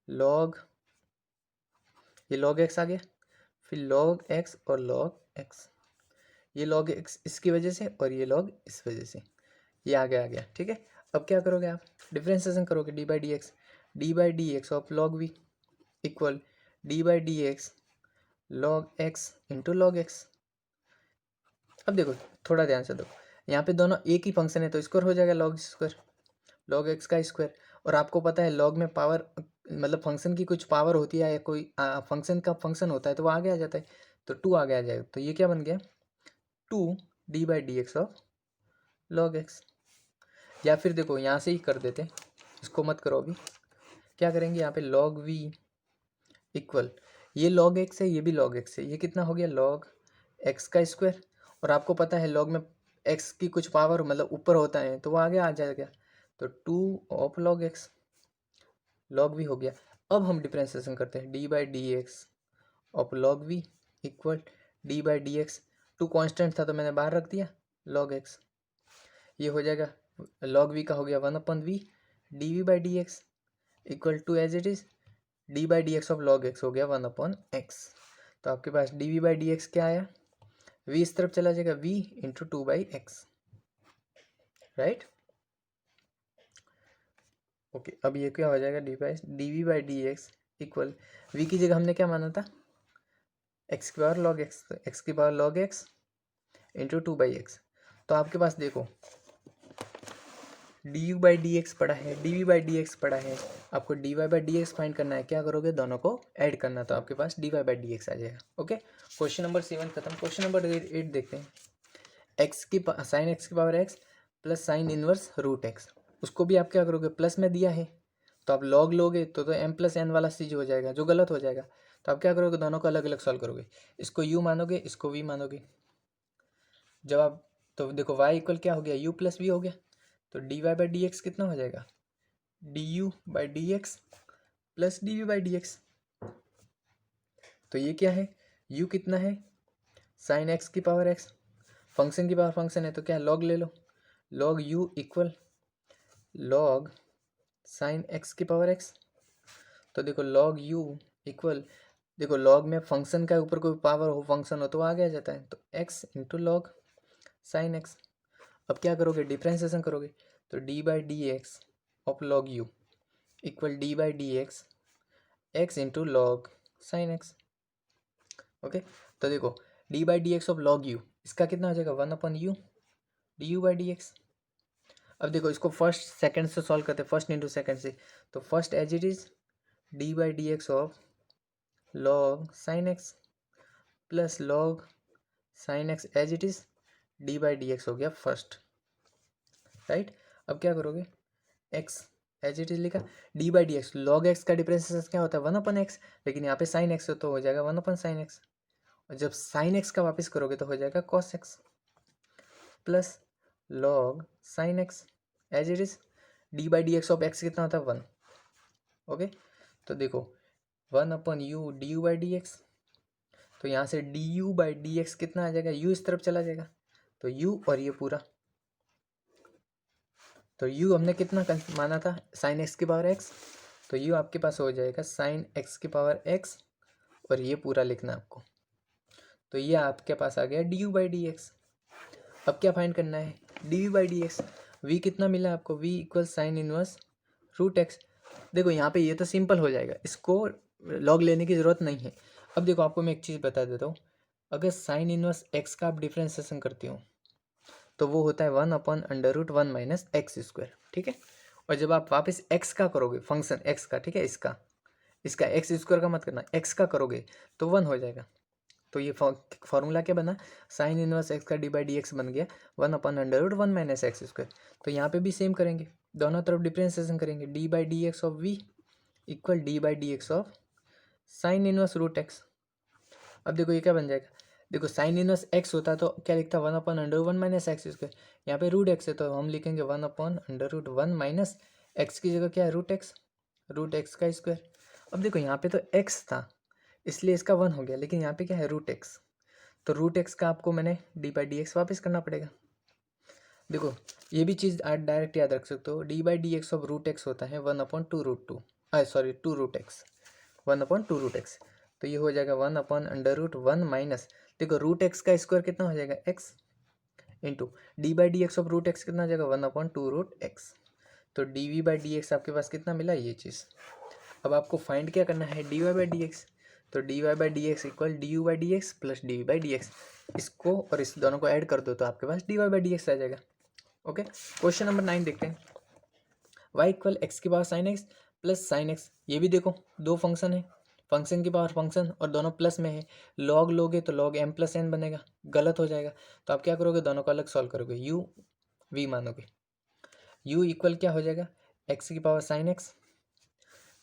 लॉग, ये लॉग एक्स आ गया, फिर लॉग एक्स और लॉग एक्स, ये लॉग एक्स इसकी वजह से और ये लॉग इस वजह से, ये आगे आ गया। ठीक है, अब क्या करोगे आप, डिफ्रेंसिएशन करोगे, d by D x of log v equal D by D x log x into log x. अब देखो थोड़ा ध्यान से देखो, यहाँ पे दोनों एक ही फंक्शन है तो स्क्वायर हो जाएगा लॉग स्क्वायर, लॉग एक्स का स्क्वायर। और आपको पता है लॉग में पावर मतलब फंक्शन की कुछ पावर होती है या कोई फंक्शन का फंक्शन होता है तो वो आगे आ जाता है, तो टू आगे आ जाएगा। तो ये क्या बन गया, two d by D x of log x. या फिर देखो यहाँ से ही कर देते, इसको मत करो अभी, क्या करेंगे यहाँ पे लॉग वी इक्वल, ये लॉग एक्स है ये भी लॉग एक्स है, ये कितना हो गया लॉग एक्स का स्क्वायर। और आपको पता है लॉग में एक्स की कुछ पावर मतलब ऊपर होता है तो वो आगे आ जाएगा, तो two of log x, log v हो गया। अब हम डिफ्रेंसिएशन करते हैं, d by D x of log v equal D by D x, two constant था तो मैंने बाहर रख दिया लॉग एक्स, ये हो जाएगा लॉग वी का हो गया one upon v d v by D x equal to as it is d by D x of log x हो गया वन अपॉन एक्स। तो आपके पास d v by D x क्या आया, वी इस तरफ चला जाएगा v into two by x, right. Okay, अब ये क्या हो जाएगा d v by D x equal, v की जगह हमने क्या माना था एक्स की पावर लॉग एक्स, तो एक्स की power log x into two by x. तो आपके पास देखो d u by D x पड़ा है, d v by D x पड़ा है, आपको d Y by D x find करना है, क्या करोगे दोनों को ऐड करना, तो आपके पास d Y by D x आ जाएगा। ओके, क्वेश्चन नंबर 7 खत्म। क्वेश्चन नंबर 8 देखते हैं, एक्स की साइन एक्स की power x plus sine inverse root x, उसको भी आप क्या करोगे प्लस में दिया है तो आप लॉग लोगे तो एम प्लस एन वाला चीज हो जाएगा जो गलत हो जाएगा। तो आप क्या करोगे दोनों को अलग अलग सॉल्व करोगे, इसको यू मानोगे इसको वी मानोगे। जब आप तो देखो y इक्वल क्या हो गया u प्लस वी हो गया, तो d Y by D x कितना हो जाएगा d u by D x plus d v by D x. तो ये क्या है u कितना है साइन एक्स की पावर एक्स, फंक्शन की पावर फंक्शन है तो क्या लॉग ले लो, log u equal log sine x की पावर एक्स। तो देखो लॉग u इक्वल, देखो लॉग में फंक्शन का ऊपर कोई पावर हो फंक्शन हो तो आगे आ जाता है, तो x into log sine x. अब क्या करोगे डिफ्रेंसिएशन करोगे, तो d by D x of log u equal D by D x x into log sine x. Okay, तो देखो d by D x of log you, इसका कितना हो जाएगा one upon u d u by D x. अब देखो इसको first second से सॉल्व करते हैं, फर्स्ट इंटू सेकंड से, तो first as it is d by D x of log sine x plus log sine x as it is d by D x हो गया फर्स्ट, राइट। अब क्या करोगे एक्स एज इट इज लिखा, d by D x log x का differentiation क्या होता है वन अपन एक्स, लेकिन यहाँ पे साइन एक्स तो हो जाएगा वन अपन साइन एक्स, और जब साइन एक्स का वापस करोगे तो हो जाएगा cos x plus log sine x as it is d by D x of x कितना होता है वन। ओके, तो देखो one upon u d u by D x, तो यहाँ से d u by D x कितना आ जाएगा यू इस तरफ चला जाएगा, तो यू और ये पूरा, तो u हमने कितना माना था साइन एक्स की पावर एक्स, तो u आपके पास हो जाएगा साइन एक्स की पावर एक्स और ये पूरा लिखना आपको, तो ये आपके पास आ गया d u by D x. अब क्या फाइंड करना है d v by D x, v कितना मिला आपको v equal sine inverse root x. देखो यहाँ पे ये तो सिंपल हो जाएगा, इसको लॉग लेने की ज़रूरत नहीं है। अब देखो आपको मैं एक चीज़ बता देता हूँ, अगर साइन इनवर्स एक्स का आप डिफ्रेंसिएशन करते हो तो वो होता है one upon under root one minus x square, ठीक है। और जब आप वापस एक्स का करोगे फंक्शन एक्स का, ठीक है, इसका इसका एक्स स्क्वायर का मत करना, एक्स का करोगे तो वन हो जाएगा। तो ये फॉर्मूला क्या बना साइन इनवर्स एक्स का डी बाई डी एक्स बन गया one upon under root one minus x square. तो यहाँ पे भी सेम करेंगे, दोनों तरफ डिफ्रेंसिएशन करेंगे, d by D x of v equal D by D x of sine inverse root x. अब देखो ये क्या बन जाएगा, देखो साइन इनवर्स एक्स होता तो क्या लिखता one upon under one minus x square, यहाँ पे रूट एक्स है तो हम लिखेंगे one upon under root one minus x की जगह क्या है रूट एक्स का स्क्वायर। अब देखो यहाँ पे तो एक्स था इसलिए इसका वन हो गया, लेकिन यहाँ पे क्या है रूट एक्स, तो रूट एक्स का आपको मैंने डी बाई डी एक्स वापस करना पड़ेगा। देखो ये भी चीज़ आप डायरेक्ट याद रख सकते हो, d by D x of root x होता है 1/2√2, सॉरी 2√x, 1/2√x। तो ये हो जाएगा 1/√1 माइनस, देखो रूट एक्स का स्क्वायर कितना हो जाएगा x, into d by D x of root x कितना हो जाएगा 1/2√x। तो d v by D x आपके पास कितना मिला ये चीज़। अब आपको फाइंड क्या करना है, d Y by D x. तो d Y by D x equal d u by D x plus d v by D x. इसको और इस दोनों को ऐड कर दो तो आपके पास d Y by D x आ जाएगा। ओके, क्वेश्चन नंबर 9 देखते हैं। y इक्वल एक्स की power sine x plus sine x. ये भी देखो दो फंक्शन है, फंक्शन की पावर फंक्शन और दोनों प्लस में है। लॉग लोगे तो लॉग m प्लस एन बनेगा, गलत हो जाएगा। तो आप क्या करोगे, दोनों को अलग सॉल्व करोगे, u v मानोगे। u इक्वल क्या हो जाएगा, एक्स की पावर साइन एक्स।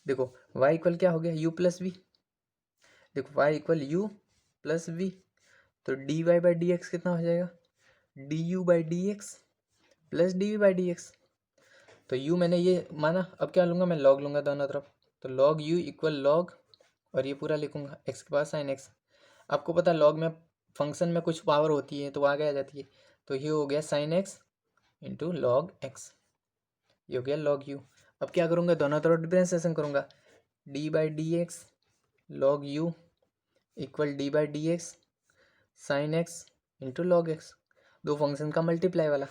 देखो y इक्वल क्या हो गया, u प्लस वी। देखो y equal u plus v. तो d Y by D x कितना हो जाएगा, d u by D x plus d v by D x. तो u मैंने ये माना, अब क्या लूँगा मैं, लॉग लूँगा दोनों तरफ। तो लॉग u इक्वल लॉग, और ये पूरा लिखूँगा x के पास साइन x। आपको पता है लॉग में फंक्शन में कुछ पावर होती है तो आगे आ जाती है। तो ये हो गया sine x into log x, ये हो गया लॉग u। अब क्या करूँगा, दोनों तरफ डिफरेंशिएशन करूँगा, D by D x log u equal D by D x sine x into log x, दो फंक्शन का मल्टीप्लाई वाला।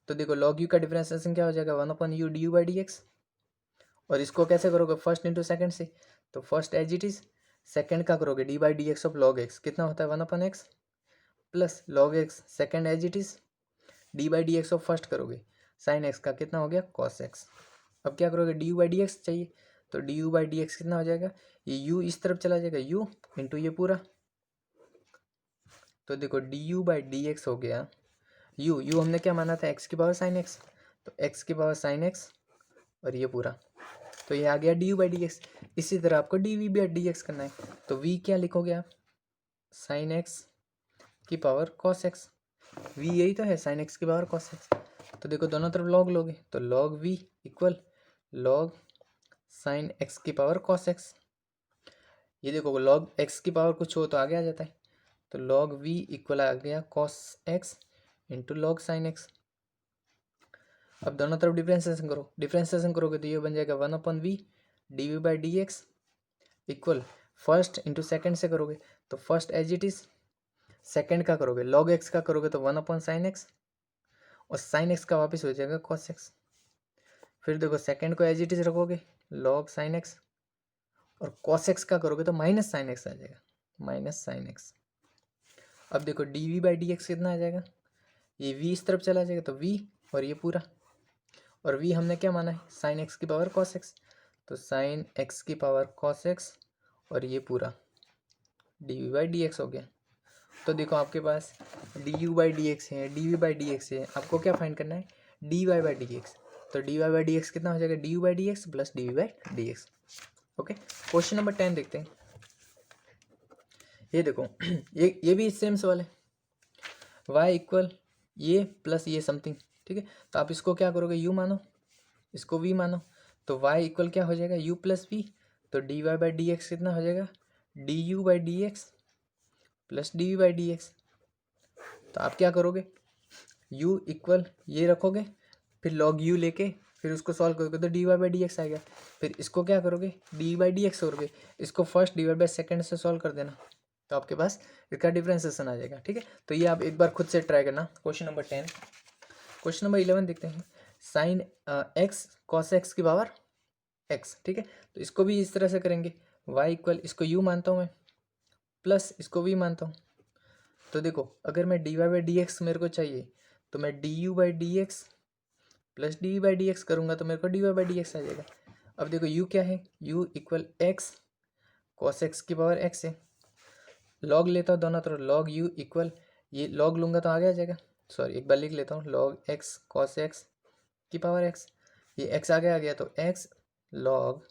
तो देखो लॉग यू का डिफरेंशिएशन क्या हो जाएगा, 1/u d u by D x. और इसको कैसे करोगे, फर्स्ट इंटू सेकेंड से। तो first as it is, second का करोगे d by D x of log x कितना होता है 1/x plus log x second as it is, d by D x of first करोगे साइन एक्स का कितना हो गया कॉस एक्स। अब क्या करोगे, d u by D x चाहिए, तो d u by D x कितना हो जाएगा, ये यू इस तरफ चला जाएगा, यू इंटू ये पूरा। तो देखो d u by D x हो गया, यू हमने क्या माना था, एक्स की पावर साइन एक्स। तो एक्स की पावर साइन एक्स और ये पूरा, तो ये आ गया d u by D x. इसी तरह आपको d v by D x करना है। तो वी क्या लिखोगे आप, साइन एक्स की पावर कॉस एक्स। वी यही तो है, साइन एक्स की पावर कॉस एक्स। तो देखो दोनों तरफ लॉग लोगे, तो log v equal log sine x की पावर कॉस एक्स। ये देखो लॉग एक्स की पावर कुछ हो तो आगे आ जाता है। तो लॉग वी इक्वल आ गया cos x into log sine x. अब दोनों तरफ डिफरेंशिएशन करो, डिफरेंशिएशन करोगे तो ये बन जाएगा 1/v d v by D x equal, first into second से करोगे तो first as it is, second का करोगे लॉग एक्स का करोगे तो 1/sin x, और साइन एक्स का वापस हो जाएगा cos x। फिर देखो सेकेंड को एज इट इज रखोगे लॉग साइन एक्स, और cos x का करोगे तो माइनस साइन एक्स आ जाएगा, माइनस साइन एक्स। अब देखो d v by D x कितना आ जाएगा, ये v इस तरफ चला जाएगा तो v और ये पूरा, और v हमने क्या माना है, साइन एक्स की पावर cos x। तो साइन एक्स की पावर cos x और ये पूरा d v by D x हो गया। तो देखो आपके पास d u by D x है, d v by D x है, आपको क्या फाइंड करना है, d Y by D x. तो d Y by D x कितना हो जाएगा, d u by D x plus d v by D x. Okay, question number 10 देखते हैं। ये देखो ये भी सेम सवाल है, y इक्वल ये प्लस ये समथिंग, ठीक है। तो आप इसको क्या करोगे, u मानो, इसको v मानो। तो y इक्वल क्या हो जाएगा, u प्लस वी। तो d Y by D x कितना हो जाएगा, d u by D x plus d v by D x. तो आप क्या करोगे, u इक्वल ये रखोगे, फिर लॉग u लेके फिर उसको सॉल्व करोगे तो d Y by D x आएगा। फिर इसको क्या करोगे, डी बाई डी एक्स करोगे, इसको फर्स्ट डिवाइड बाई सेकेंड से सॉल्व कर देना, तो आपके पास इसका डिफरेंशिएशन आ जाएगा, ठीक है। तो ये आप एक बार खुद से ट्राई करना। क्वेश्चन नंबर 10, क्वेश्चन नंबर 11 देखते हैं। साइन एक्स कॉस एक्स की पावर एक्स, ठीक है। तो इसको भी इस तरह से करेंगे, y इक्वल इसको u मानता हूँ मैं, प्लस इसको v मानता हूँ। तो देखो अगर मैं d Y by D x मेरे को चाहिए तो मैं d u by D x plus d v by D x करूँगा तो मेरे को d Y by D x आ जाएगा। अब देखो u क्या है, u equal x cos x की पावर एक्स है, लॉग लेता हूँ दोनों तरफ, लॉग u इक्वल ये लॉग लूँगा तो आगे आ जाएगा, सॉरी एक बार लिख लेता हूँ, लॉग एक्स कॉस एक्स की पावर एक्स, ये x आगे आ गया तो x log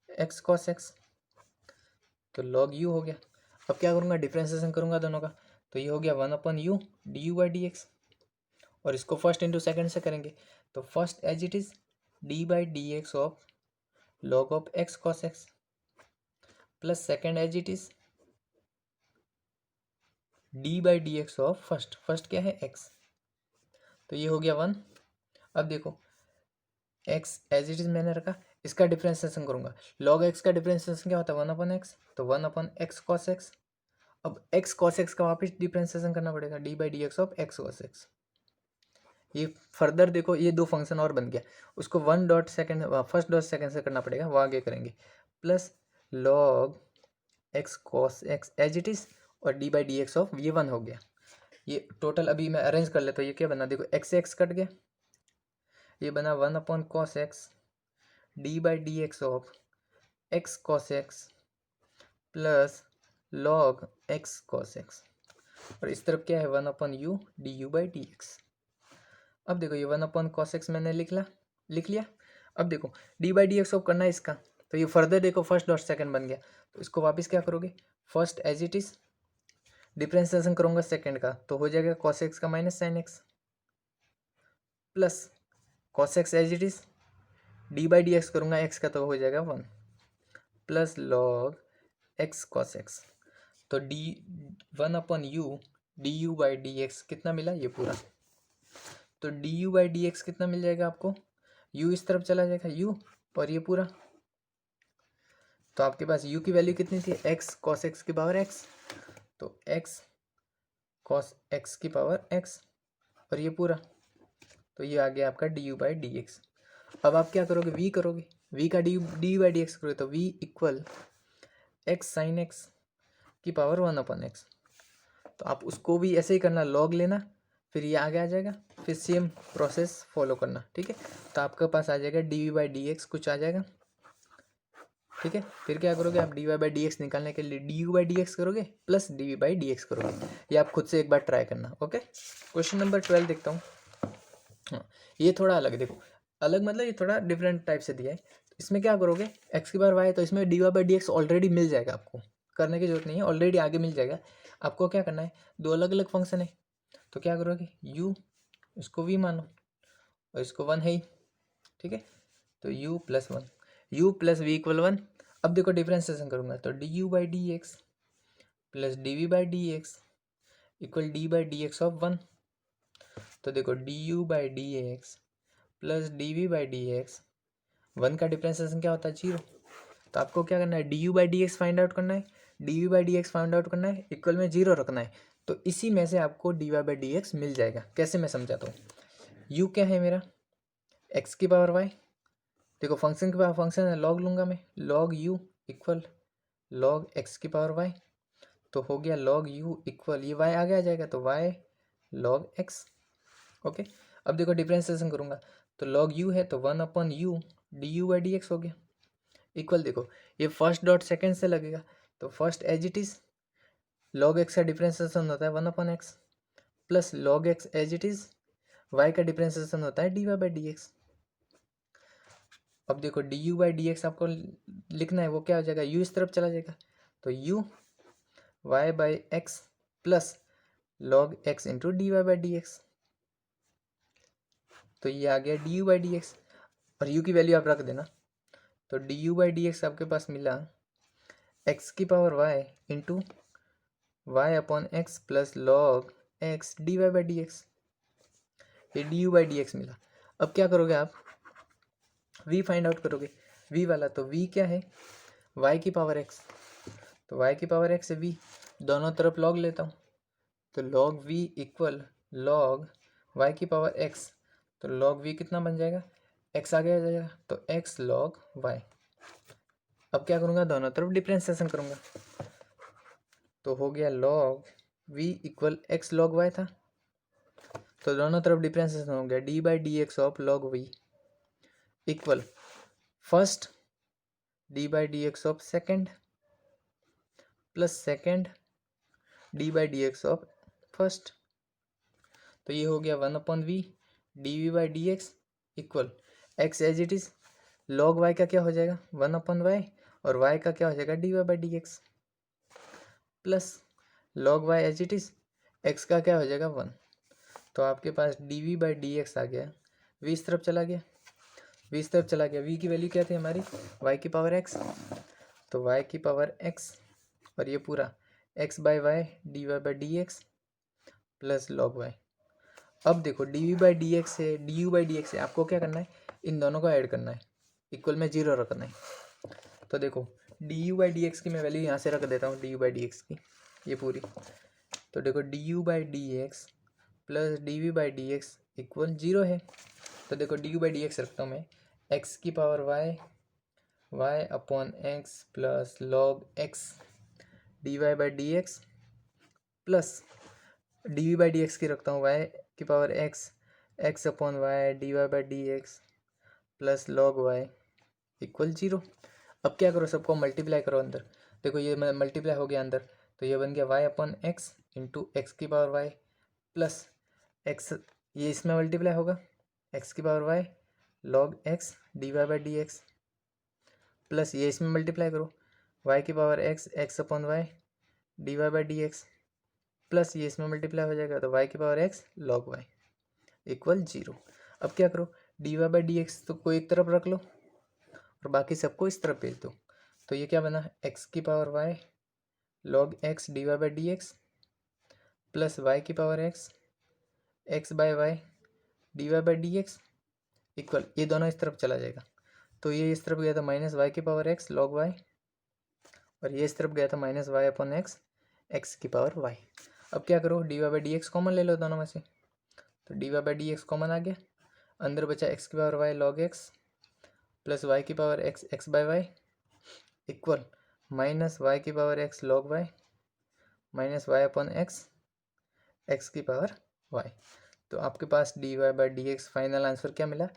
x cos x, तो लॉग u हो गया। अब क्या करूँगा, डिफरेंशिएशन करूँगा दोनों का, तो ये हो गया 1/u d u by D x, और इसको फर्स्ट इंटू सेकेंड से करेंगे तो first as it is d by D x of log of x cos x plus second as it is d by D x of first, first क्या है x, तो ये हो गया 1। अब देखो एक्स एज इट इज मैंने रखा, इसका डिफ्रेंसिएशन करूंगा, लॉग एक्स का डिफ्रेंसिएशन क्या होता है 1/x, तो 1/x cos x। अब x cos x का वापस डिफ्रेंसिएशन करना पड़ेगा, d by D x of x cos x। ये फर्दर देखो ये दो फंक्शन और बन गया, उसको 1 dot second first dot second से करना पड़ेगा, वो आगे करेंगे, plus log x cos x as it is, और d by D x of ये 1 हो गया। ये टोटल अभी मैं अरेंज कर लेता हूँ, ये क्या बना देखो x से x कट गया, ये बना 1/cos x D by D x of x cos x plus log x cos x, और इस तरफ क्या है 1/u d u by D x. अब देखो ये 1/cos x मैंने लिख लिया। अब देखो d by D x of करना है इसका, तो ये फर्दर देखो फर्स्ट डॉट सेकंड बन गया, तो इसको वापस क्या करोगे, first as it is differentiation करूँगा सेकंड का, तो हो जाएगा cos x का minus sine x plus cos x as it is d by D x करूँगा x का, तो हो जाएगा 1 plus log x cos x। तो d 1/u d u by D x कितना मिला, ये पूरा, तो d u by D x कितना मिल जाएगा आपको, u इस तरफ चला जाएगा u, और ये पूरा, तो आपके पास u की वैल्यू कितनी थी, x cos x की पावर x, तो x cos x की पावर x, और ये पूरा, तो ये आ गया आपका d u by D x. अब आप क्या करोगे, v करोगे, v का d u by D x करोगे, तो v equal x sine x की पावर 1/x, तो आप उसको भी ऐसे ही करना, लॉग लेना, फिर ये आगे आ जाएगा, फिर सेम प्रोसेस फॉलो करना, ठीक है। तो आपके पास आ जाएगा d v by D x कुछ आ जाएगा, ठीक है। फिर क्या करोगे आप, d Y by D x निकालने के लिए d u by D x करोगे plus d v by D x करोगे, ये आप खुद से एक बार ट्राई करना, ओके। क्वेश्चन नंबर 12 देखता हूँ। हाँ, ये थोड़ा अलग है, देखो अलग मतलब ये थोड़ा डिफरेंट टाइप से दिया है। इसमें क्या करोगे, एक्स की बार वाई, तो इसमें d Y by D x already मिल जाएगा, आपको करने की जरूरत नहीं है, ऑलरेडी आगे मिल जाएगा। आपको क्या करना है, दो अलग अलग फंक्शन है, तो क्या करोगे, u इसको v मानो और इसको 1 है ही, ठीक है, तो u plus 1, u plus v equal 1। अब देखो डिफ्रेंसिएशन करूंगा, तो d u by D x plus d v by D x equal D by D x of 1, तो देखो d u by D x plus d v by D x, 1 का differentiation क्या होता है 0, तो आपको क्या करना है, d u by D x find out करना है, d v by D x find out करना है, इक्वल में 0 रखना है, तो इसी में से आपको d Y by D x मिल जाएगा। कैसे मैं समझाता हूँ, u क्या है मेरा, x की पावर y, देखो फंक्शन की पावर फंक्शन है, लॉग लूँगा मैं, log u equal log x की पावर y, तो हो गया लॉग u इक्वल ये y आगे आ जाएगा, तो y लॉग x, ओके। अब देखो डिफ्रेंसिएशन करूँगा, तो लॉग u है तो 1/u d u by D x हो गया, इक्वल देखो ये फर्स्ट डॉट सेकेंड से लगेगा, तो first as it is log x का डिफ्रेंसिएशन होता है 1/x plus log x as it is y का डिफ्रेंसिएशन होता है d Y by D x. अब देखो d u by D x आपको लिखना है, वो क्या हो जाएगा, u इस तरफ चला जाएगा, तो u y by x plus log x into d Y by D x, तो ये आ गया d u by D x, और u की वैल्यू आप रख देना, तो d u by D x आपके पास मिला x की power y into y upon x plus log x d Y by D x, ये d u by D x मिला। अब क्या करोगे आप, v फाइंड आउट करोगे, v वाला, तो v क्या है y की पावर x, तो y की पावर x है v, दोनों तरफ log लेता हूँ, तो log v equal log y की पावर x, तो log v कितना बन जाएगा, x आगे आ जाएगा, तो x log y। अब क्या करूँगा, दोनों तरफ डिफ्रेंसिएशन करूँगा, तो हो गया log v equal x log y था, तो दोनों तरफ डिफ्रेंसिएशन हो गया, d by D x of log v equal first d by D x of second plus second d by D x of first, तो ये हो गया 1/v d v by D x equal x as it is log y का क्या हो जाएगा 1/y, और y का क्या हो जाएगा d Y by D x plus log y as it is x का क्या हो जाएगा 1, तो आपके पास d v by D x आ गया, v इस तरफ चला गया, v इस तरफ चला गया, v की वैल्यू क्या थी हमारी y की पावर x, तो y की पावर x और ये पूरा x by y d Y by D x plus log y. अब देखो d v by D x है, d u by D x है, आपको क्या करना है, इन दोनों को ऐड करना है, इक्वल में 0 रखना है। तो देखो d u by D x की मैं वैल्यू यहाँ से रख देता हूँ, d u by D x की ये पूरी। तो देखो d u by D x plus d v by D x equal 0 है। तो देखो d u by D x रखता हूँ मैं, एक्स की power y y upon x plus log x d Y by D x plus d v by D x की रखता हूँ वाई की power x x upon y d Y by D x plus log Y equal 0। अब क्या करो, सबको multiply करो अंदर। देखो ये मल्टीप्लाई हो गया अंदर, तो ये बन गया y upon x into x की पावर वाई प्लस एक्स, ये इसमें मल्टीप्लाई होगा एक्स की power y log x d Y by D x plus ये इसमें मल्टीप्लाई करो वाई की power x x upon y d Y by D x plus ये इसमें मल्टीप्लाई हो जाएगा, तो वाई की power x log Y equal 0। अब क्या करो, d Y by D x तो कोई एक तरफ रख लो और बाकी सबको इस तरफ भेज दो। तो ये क्या बना, एक्स की power y log x d Y by D x plus y की power x x by y d Y by D x equal, ये दोनों इस तरफ चला जाएगा। तो ये इस तरफ गया था माइनस वाई की पावर एक्स लॉग वाई, और ये इस तरफ गया था minus y upon x x की पावर वाई। अब क्या करो, d Y by D x common ले लो दोनों में से, तो d Y by D x common आ गया, अंदर बचा एक्स की power y log x plus y की power x x by y equal minus y की power x log y minus y upon x x की पावर वाई। तो आपके पास d Y by D x final answer क्या मिला,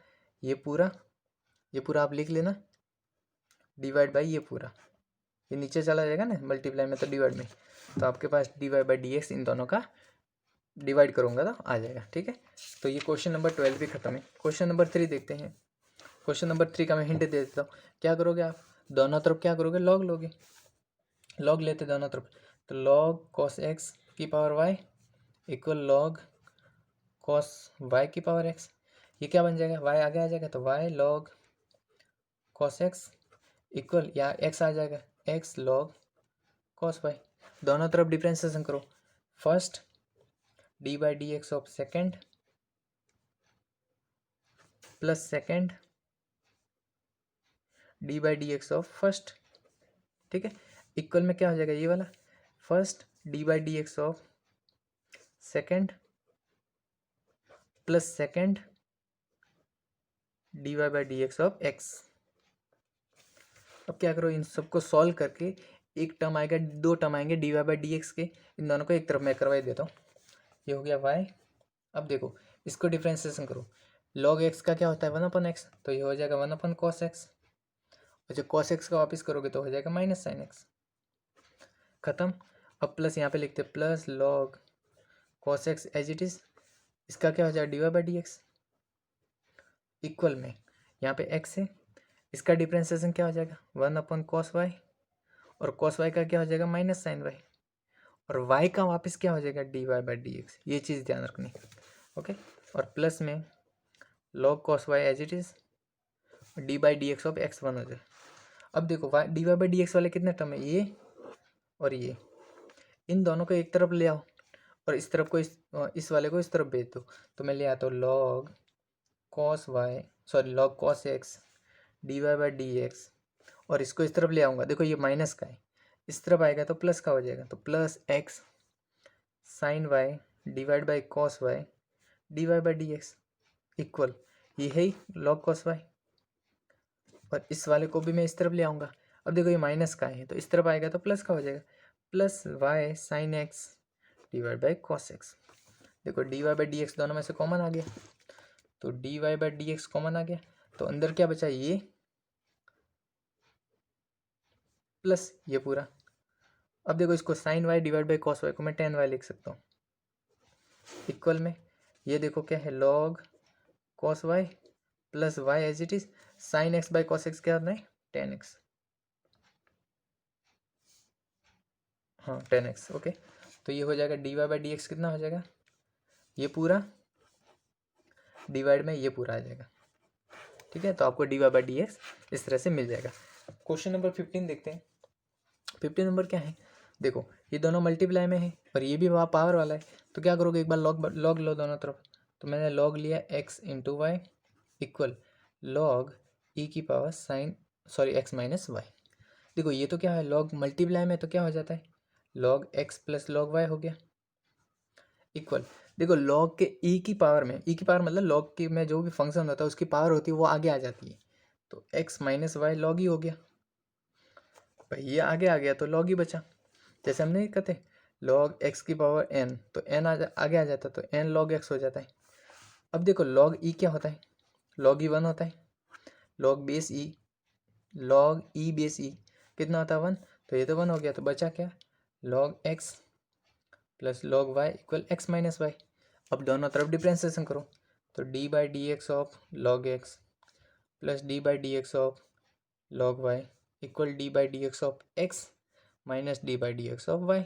ये पूरा आप लिख लेना, डिवाइड बाई ये पूरा, ये नीचे चला जाएगा ना मल्टीप्लाई में तो डिवाइड में, तो आपके पास d Y by D x इन दोनों का डिवाइड करूँगा तो आ जाएगा। ठीक है, तो ये क्वेश्चन नंबर 12 भी खत्म है। क्वेश्चन नंबर 3 देखते हैं। क्वेश्चन नंबर 3 का मैं हिंट दे देता हूँ। क्या करोगे आप, दोनों तरफ क्या करोगे, लॉग लोगे, लॉग लेते दोनों तरफ, तो लॉग कॉस एक्स की power y equal log cos y की पावर एक्स। ये क्या बन जाएगा, वाई आगे आ जाएगा तो y log cos x equal, या एक्स आ जाएगा एक्स लॉग कॉस वाई। दोनों तरफ डिफ्रेंसिएशन करो, first d by D x of second plus second d by D x of first. ठीक है, इक्वल में क्या हो जाएगा, ये वाला first d by D x of second plus second d Y by D x of x. अब क्या करो, इन सबको सॉल्व करके एक टर्म आएगा, दो टर्म आएंगे d Y by D x के, इन दोनों को एक तरफ मैं करवाई देता हूँ। ये हो गया वाई। अब देखो इसको डिफ्रेंसिएशन करो, लॉग एक्स का क्या होता है 1 अपन एक्स, तो ये हो जाएगा 1 अपन कॉस एक्स, और जो कॉस एक्स का वापस करोगे तो हो जाएगा माइनस साइन एक्स, खत्म। अब प्लस यहाँ पे लिखते plus log cos x as it is, इसका क्या हो जाएगा d Y by D x equal में यहाँ पे एक्स है, इसका डिफ्रेंसिएशन क्या हो जाएगा 1 अपन कॉस वाई, और कॉस वाई का क्या हो जाएगा माइनस साइन वाई, और वाई का वापस क्या हो जाएगा d Y by D x, ये चीज़ ध्यान रखनी। ओके, और प्लस में log cos y as it is d by D x of x 1 हो जाए। अब देखो y d Y by D x वाले कितने टर्म है, ये और ये, इन दोनों को एक तरफ ले आओ और इस तरफ को इस वाले को इस तरफ भेज दो। तो मैं ले आता हूँ log cos y sorry log cos x d Y by D x, और इसको इस तरफ ले आऊँगा, देखो ये माइनस का है, इस तरफ आएगा तो प्लस का हो जाएगा, तो plus x sine y divide by cos y d Y by D x equal, ये है ही लॉग कॉस वाई, और इस वाले को भी मैं इस तरफ ले आऊँगा। अब देखो ये माइनस का है तो इस तरफ आएगा तो प्लस का हो जाएगा, plus y sine x divide by cos x. देखो D Y by D x दोनों में से कॉमन आ गया, तो d Y by D x common आ गया, तो अंदर क्या बचा, ये प्लस ये पूरा। अब देखो इसको sine y divide by cos y को मैं टेन वाई लिख सकता हूँ इक्वल में, ये देखो क्या है log cos y plus y as it is sine x by cos x क्या होता है 10x, हाँ 10x। ओके, तो ये हो जाएगा d Y by D x कितना हो जाएगा, ये पूरा डिवाइड में ये पूरा आ जाएगा। ठीक है, तो आपको d Y by D x इस तरह से मिल जाएगा। क्वेश्चन नंबर 15 देखते हैं। 15 नंबर क्या है, देखो ये दोनों मल्टीप्लाई में है और ये भी वहाँ पावर वाला है, तो क्या करोगे, एक बार लॉग लो दोनों तरफ। तो मैंने लॉग लिया x into y equal log e की power sine x minus y. देखो ये तो क्या है, लॉग मल्टीप्लाई में तो क्या हो जाता है, log x plus log y हो गया इक्वल। देखो लॉग के ई की पावर में, ई की पावर मतलब लॉग की में जो भी फंक्शन होता है उसकी पावर होती है वो आगे आ जाती है, तो x माइनस वाई लॉग ही हो गया भाई, ये आगे आ गया तो लॉग ही बचा। जैसे हमने कहते लॉग x की पावर n, तो n आगे आ जाता है तो n लॉग x हो जाता है। अब देखो लॉग ई क्या होता है, लॉग ई वन होता है, लॉग बेस ई, लॉग ई बेस ई कितना होता है वन, तो ये तो वन हो गया, तो बचा क्या, log x plus log Y equal x minus y. अब दोनों तरफ डिफ्रेंसिएशन करो, तो d by D x of log x plus D by D x of log Y equal D by D x of x minus d by D x of y.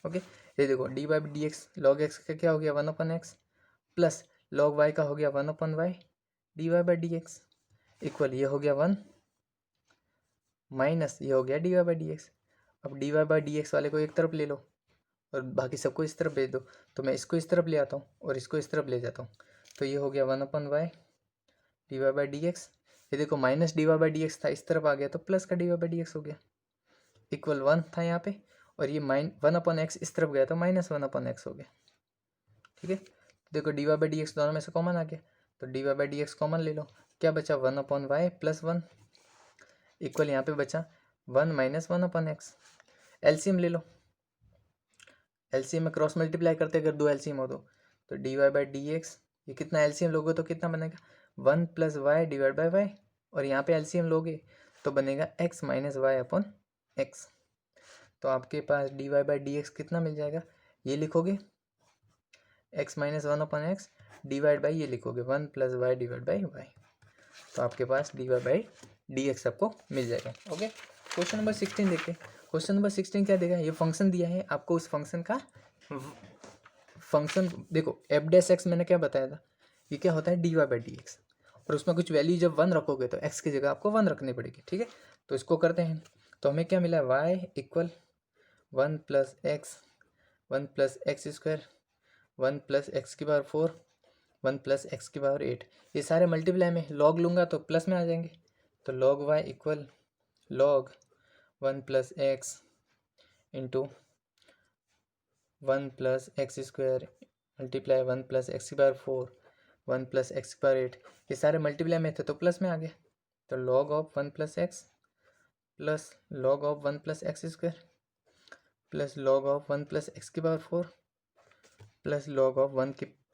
Okay, ये देखो d by D x log x का क्या हो गया one upon x plus log y का हो गया one upon y d Y by D x equal ये हो गया वन माइनस ये हो गया d Y by D x. अब d Y by D x वाले को एक तरफ ले लो और बाकी सबको इस तरफ भेज दो, तो मैं इसको इस तरफ ले आता हूँ और इसको इस तरफ ले जाता हूँ, तो ये हो गया one upon y d Y by D x. ये देखो minus d Y by D x था, इस तरफ आ गया तो प्लस का d Y by D x हो गया इक्वल वन था यहाँ पे, और ये वन अपन एक्स इस तरफ गया तो माइनस वन अपन एक्स हो गया। ठीक है, देखो D Y by D x दोनों में से कॉमन आ गया, तो d Y by D x common ले लो, क्या बचा one upon y plus one equal यहाँ पे बचा one minus one upon x. LCM ले लो, एलसीएम में क्रॉस मल्टीप्लाई करते अगर दो एलसीएम हो तो d Y by D x, ये कितना एलसीएम लोगे तो कितना बनेगा one plus y divide by Y, और यहाँ पे एलसीएम लोगे तो बनेगा x minus y upon x. तो आपके पास d Y by D x कितना मिल जाएगा, ये लिखोगे x minus one upon x divide by ये लिखोगे one plus y divide by y, तो आपके पास d Y by D x आपको मिल जाएगा। ओके, क्वेश्चन नंबर 16 देखते हैं। क्वेश्चन नंबर 16 क्या देगा, ये फंक्शन दिया है आपको, उस फंक्शन का फंक्शन देखो एफ डैश एक्स मैंने क्या बताया था, ये क्या होता है d Y by D x, और उसमें कुछ वैल्यू जब वन रखोगे तो एक्स की जगह आपको वन रखनी पड़ेगी। ठीक है, तो इसको करते हैं, तो हमें क्या मिला y equal one plus x square one plus x की power four one plus x की पावर एट, ये सारे मल्टीप्लाई में लॉग लूँगा तो प्लस में आ जाएंगे, तो log Y equal log one plus x into one plus x square multiply one plus x की power four one plus x की पावर एट, ये सारे मल्टीप्लाई में थे तो प्लस में आ गया, तो log of one plus x plus log of one plus x square plus log of one plus x की power four plus log of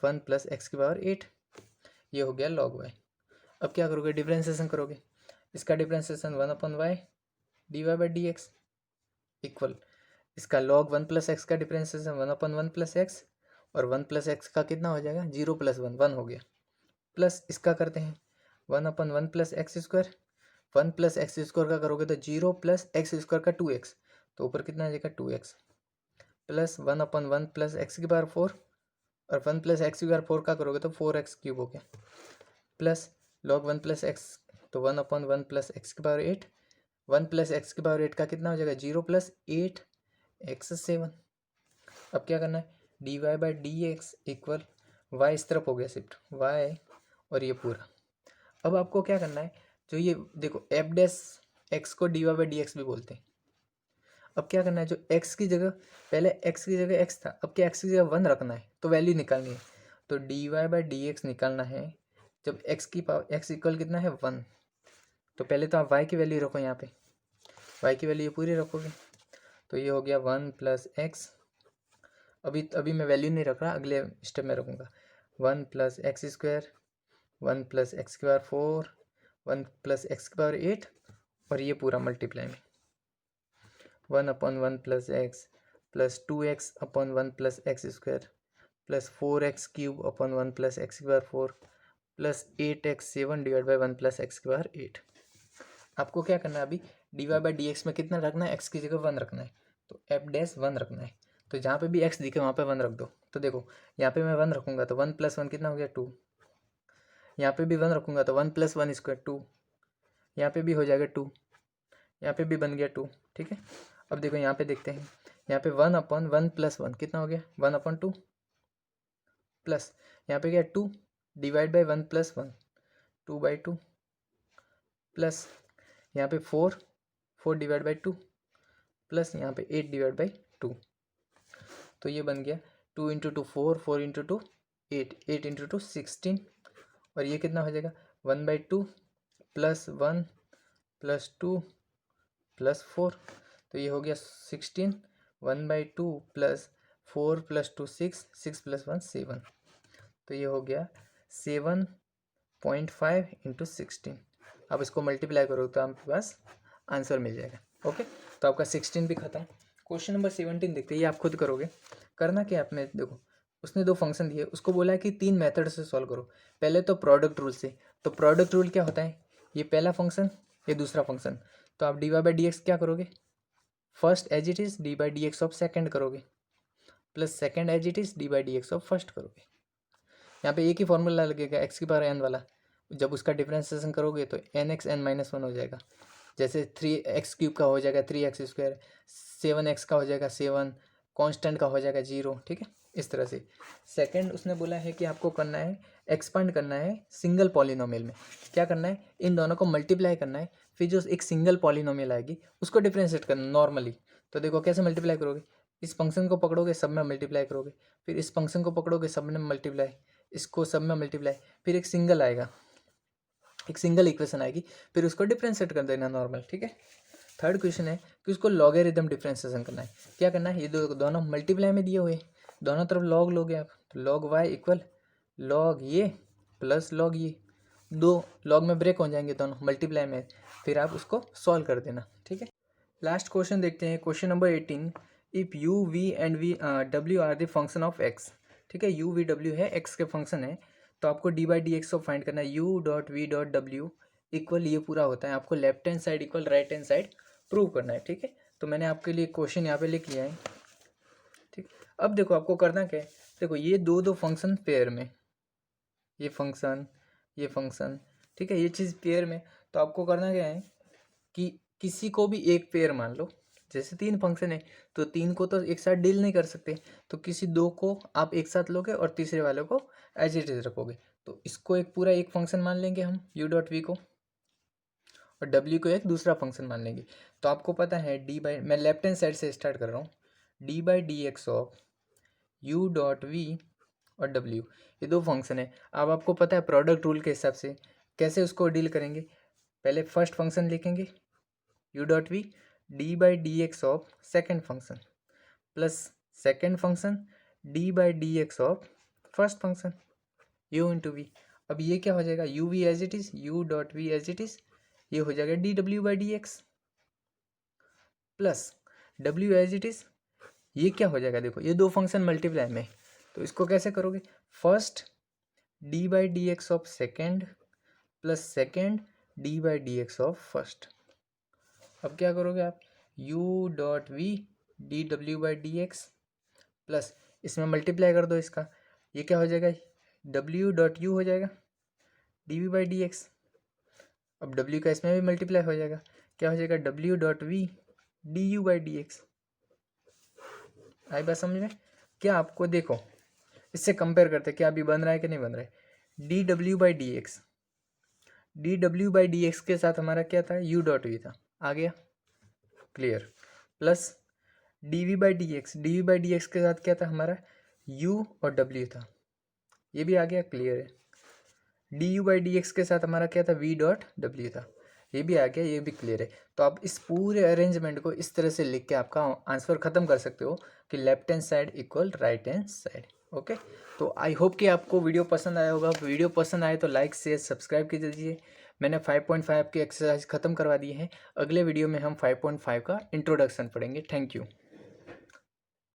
one plus x की पावर एट, ये हो गया लॉग वाई। अब क्या करोगे, डिफ्रेंसिएशन करोगे, इसका differentiation one upon y d Y by D x equal इसका लॉग वन प्लस एक्स का differentiation one upon one plus x, और वन प्लस एक्स का कितना हो जाएगा जीरो प्लस वन वन हो गया, प्लस इसका करते हैं one upon one plus x square, one plus x square का करोगे तो जीरो प्लस एक्स स्क्वायर का टू एक्स, तो ऊपर कितना आ जाएगा two x plus one upon one plus x की पावर फोर, और वन प्लस एक्स की पावर फोर का करोगे तो फोर एक्स क्यूब हो गया, plus log one plus x, तो one upon one plus x की power eight, one plus x की पावर एट का कितना हो जाएगा zero plus eight x seven. अब क्या करना है, d Y by D x equal y इस तरफ हो गया शिफ्ट वाई, और ये पूरा। अब आपको क्या करना है, जो ये देखो एफ डैश एक्स को d Y by D x भी बोलते हैं। अब क्या करना है, जो x की जगह पहले x की जगह x था, अब क्या x की जगह वन रखना है तो वैल्यू निकालनी है, तो d Y by D x निकालना है जब x की पावर x इक्वल कितना है वन, तो पहले तो आप y की वैल्यू रखो, यहाँ पे y की वैल्यू पूरी रखोगे, तो ये हो गया वन प्लस एक्स, अभी मैं वैल्यू नहीं रख रहा, अगले स्टेप में रखूँगा one plus x square one plus x की power four one plus x की पावर एट, और ये पूरा मल्टीप्लाई में one upon one plus x plus two x upon one plus x square plus four x cube upon one plus x की power four plus eight x seven divide by one plus x की power eight. आपको क्या करना है, अभी d Y by D x में कितना रखना है, एक्स की जगह वन रखना है, तो एफ डैश वन रखना है, तो जहाँ पे भी एक्स दिखे वहाँ पे वन रख दो। तो देखो यहाँ पे मैं वन रखूँगा तो वन प्लस वन कितना हो गया टू, यहाँ पे भी वन रखूँगा तो one plus one square two, यहाँ पे भी हो जाएगा टू, यहाँ पे भी बन गया टू। ठीक है, अब देखो यहाँ पे देखते हैं, यहाँ पे 1/1 + 1 कितना हो गया 1/2 प्लस यहाँ पे क्या 2 डिवाइड बाई 1 + 1 2/2 प्लस यहाँ पे 4 डिवाइड बाई 2 प्लस यहाँ पे 8 डिवाइड बाई 2। तो ये बन गया 2 × 2 4 4 × 2 8 8 × 2 16 और ये कितना हो जाएगा 1/2 + 1 + 2 + 4। तो ये हो गया 16 1/2 + 4 + 2 6 6 + 1 7। तो ये हो गया 7.5 × 16। अब इसको मल्टीप्लाई करो तो आपके पास आंसर मिल जाएगा। ओके, तो आपका 16 भी खत्म। क्वेश्चन नंबर 17 देखते हैं, ये आप खुद करोगे। करना क्या आपने, देखो उसने 2 फंक्शन दिए, उसको बोला है कि 3 मेथड से सॉल्व करो। पहले तो प्रोडक्ट रूल से। तो प्रोडक्ट रूल क्या होता है, ये पहला फंक्शन ये दूसरा फंक्शन, तो आप dy/dx क्या करोगे, first as it is dy/dx of second करोगे plus second as it is dy/dx of first करोगे। यहाँ पे एक ही फॉर्मूला लगेगा x⁴n वाला, जब उसका डिफ्रेंसिएशन करोगे तो nx n-1 हो जाएगा। जैसे 3x³ का हो जाएगा 3x², 7x का हो जाएगा 7, कांस्टेंट का हो जाएगा 0। ठीक है, इस तरह से। सेकंड उसने बोला है कि आपको करना है, एक्सपांड करना है सिंगल पॉलिनोमियल में। क्या करना है, इन दोनों को मल्टीप्लाई करना है, फिर जो एक सिंगल पॉलिनोमियल आएगी उसको डिफ्रेंशिएट करना नॉर्मली। तो देखो कैसे मल्टीप्लाई करोगे, इस फंक्शन को पकड़ोगे सब में मल्टीप्लाई करोगे, फिर इस फंक्शन को पकड़ोगे सब में मल्टीप्लाई, इसको सब में मल्टीप्लाई, फिर एक सिंगल आएगा, एक सिंगल इक्वेशन आएगी, फिर उसको डिफ्रेंशिएट कर देना नॉर्मल। ठीक है। थर्ड क्वेश्चन है कि उसको लॉगरिथम डिफ्रेंशिएशन करना है। क्या करना है, ये दोनों मल्टीप्लाई में दिए हुए, दोनों तरफ लॉग लोगे आप, तो log y इक्वल log ये प्लस log ये, 2 log में ब्रेक हो जाएंगे दोनों मल्टीप्लाई में, फिर आप उसको सॉल्व कर देना। ठीक है। लास्ट क्वेश्चन देखते हैं, question number 18। If u v and w are the function of x। ठीक है, u v w है x के फंक्शन है, तो आपको dy/dx को फाइंड करना है। u.v.w इक्वल ये पूरा होता है, आपको left hand side equal right hand side prove करना है। ठीक है, तो मैंने आपके लिए क्वेश्चन यहाँ पे लिख लिया है। ठीक, अब देखो आपको करना क्या है, देखो ये दो फंक्शन पेयर में, ये फंक्शन ठीक है, ये चीज़ पेयर में, तो आपको करना क्या है कि किसी को भी एक पेयर मान लो, जैसे 3 फंक्शन है तो 3 को तो एक साथ डील नहीं कर सकते, तो किसी 2 को आप एक साथ लोगे और तीसरे वाले को एज इट इज रखोगे। तो इसको एक पूरा एक फंक्शन मान लेंगे हम u.v को, और w को एक दूसरा फंक्शन मान लेंगे। तो आपको पता है मैं लेफ्ट हैंड साइड से स्टार्ट कर रहा हूँ, d/dx ऑफ u.v और w, ये 2 फंक्शन है। अब आपको पता है प्रोडक्ट रूल के हिसाब से कैसे उसको डील करेंगे। पहले फर्स्ट फंक्शन लिखेंगे u.v d/dx of second function plus second function d/dx of first function u/v। अब ये क्या हो जाएगा, u v as it is u.v as it is, ये हो जाएगा dw/dx plus w as it is, ये क्या हो जाएगा, देखो ये 2 फंक्शन मल्टीप्लाई में, तो इसको कैसे करोगे, first d/dx of second plus second d/dx of first. अब क्या करोगे आप, u.v dw/dx प्लस इसमें मल्टीप्लाई कर दो इसका, ये क्या हो जाएगा w.u हो जाएगा dv/dx। अब w का इसमें भी मल्टीप्लाई हो जाएगा, क्या हो जाएगा w.v du/dx। आई बात समझ में। क्या आपको देखो इससे कंपेयर करते क्या अभी बन रहा है कि नहीं बन रहा है, dw/dx के साथ हमारा क्या था u.v था, आ गया क्लियर, प्लस dv/dx के साथ क्या था हमारा u और w था, ये भी आ गया क्लियर है। du/dx के साथ हमारा क्या था v.w था, ये भी आ गया, ये भी क्लियर है। तो आप इस पूरे अरेंजमेंट को इस तरह से लिख के आपका आंसर ख़त्म कर सकते हो कि left hand side equal right hand side. Okay, तो आई होप कि आपको वीडियो पसंद आया होगा। वीडियो पसंद आए तो लाइक शेयर सब्सक्राइब कीजिए दीजिए। मैंने 5.5 की एक्सरसाइज ख़त्म करवा दी है, अगले वीडियो में हम 5.5 का इंट्रोडक्शन पढ़ेंगे। Thank you.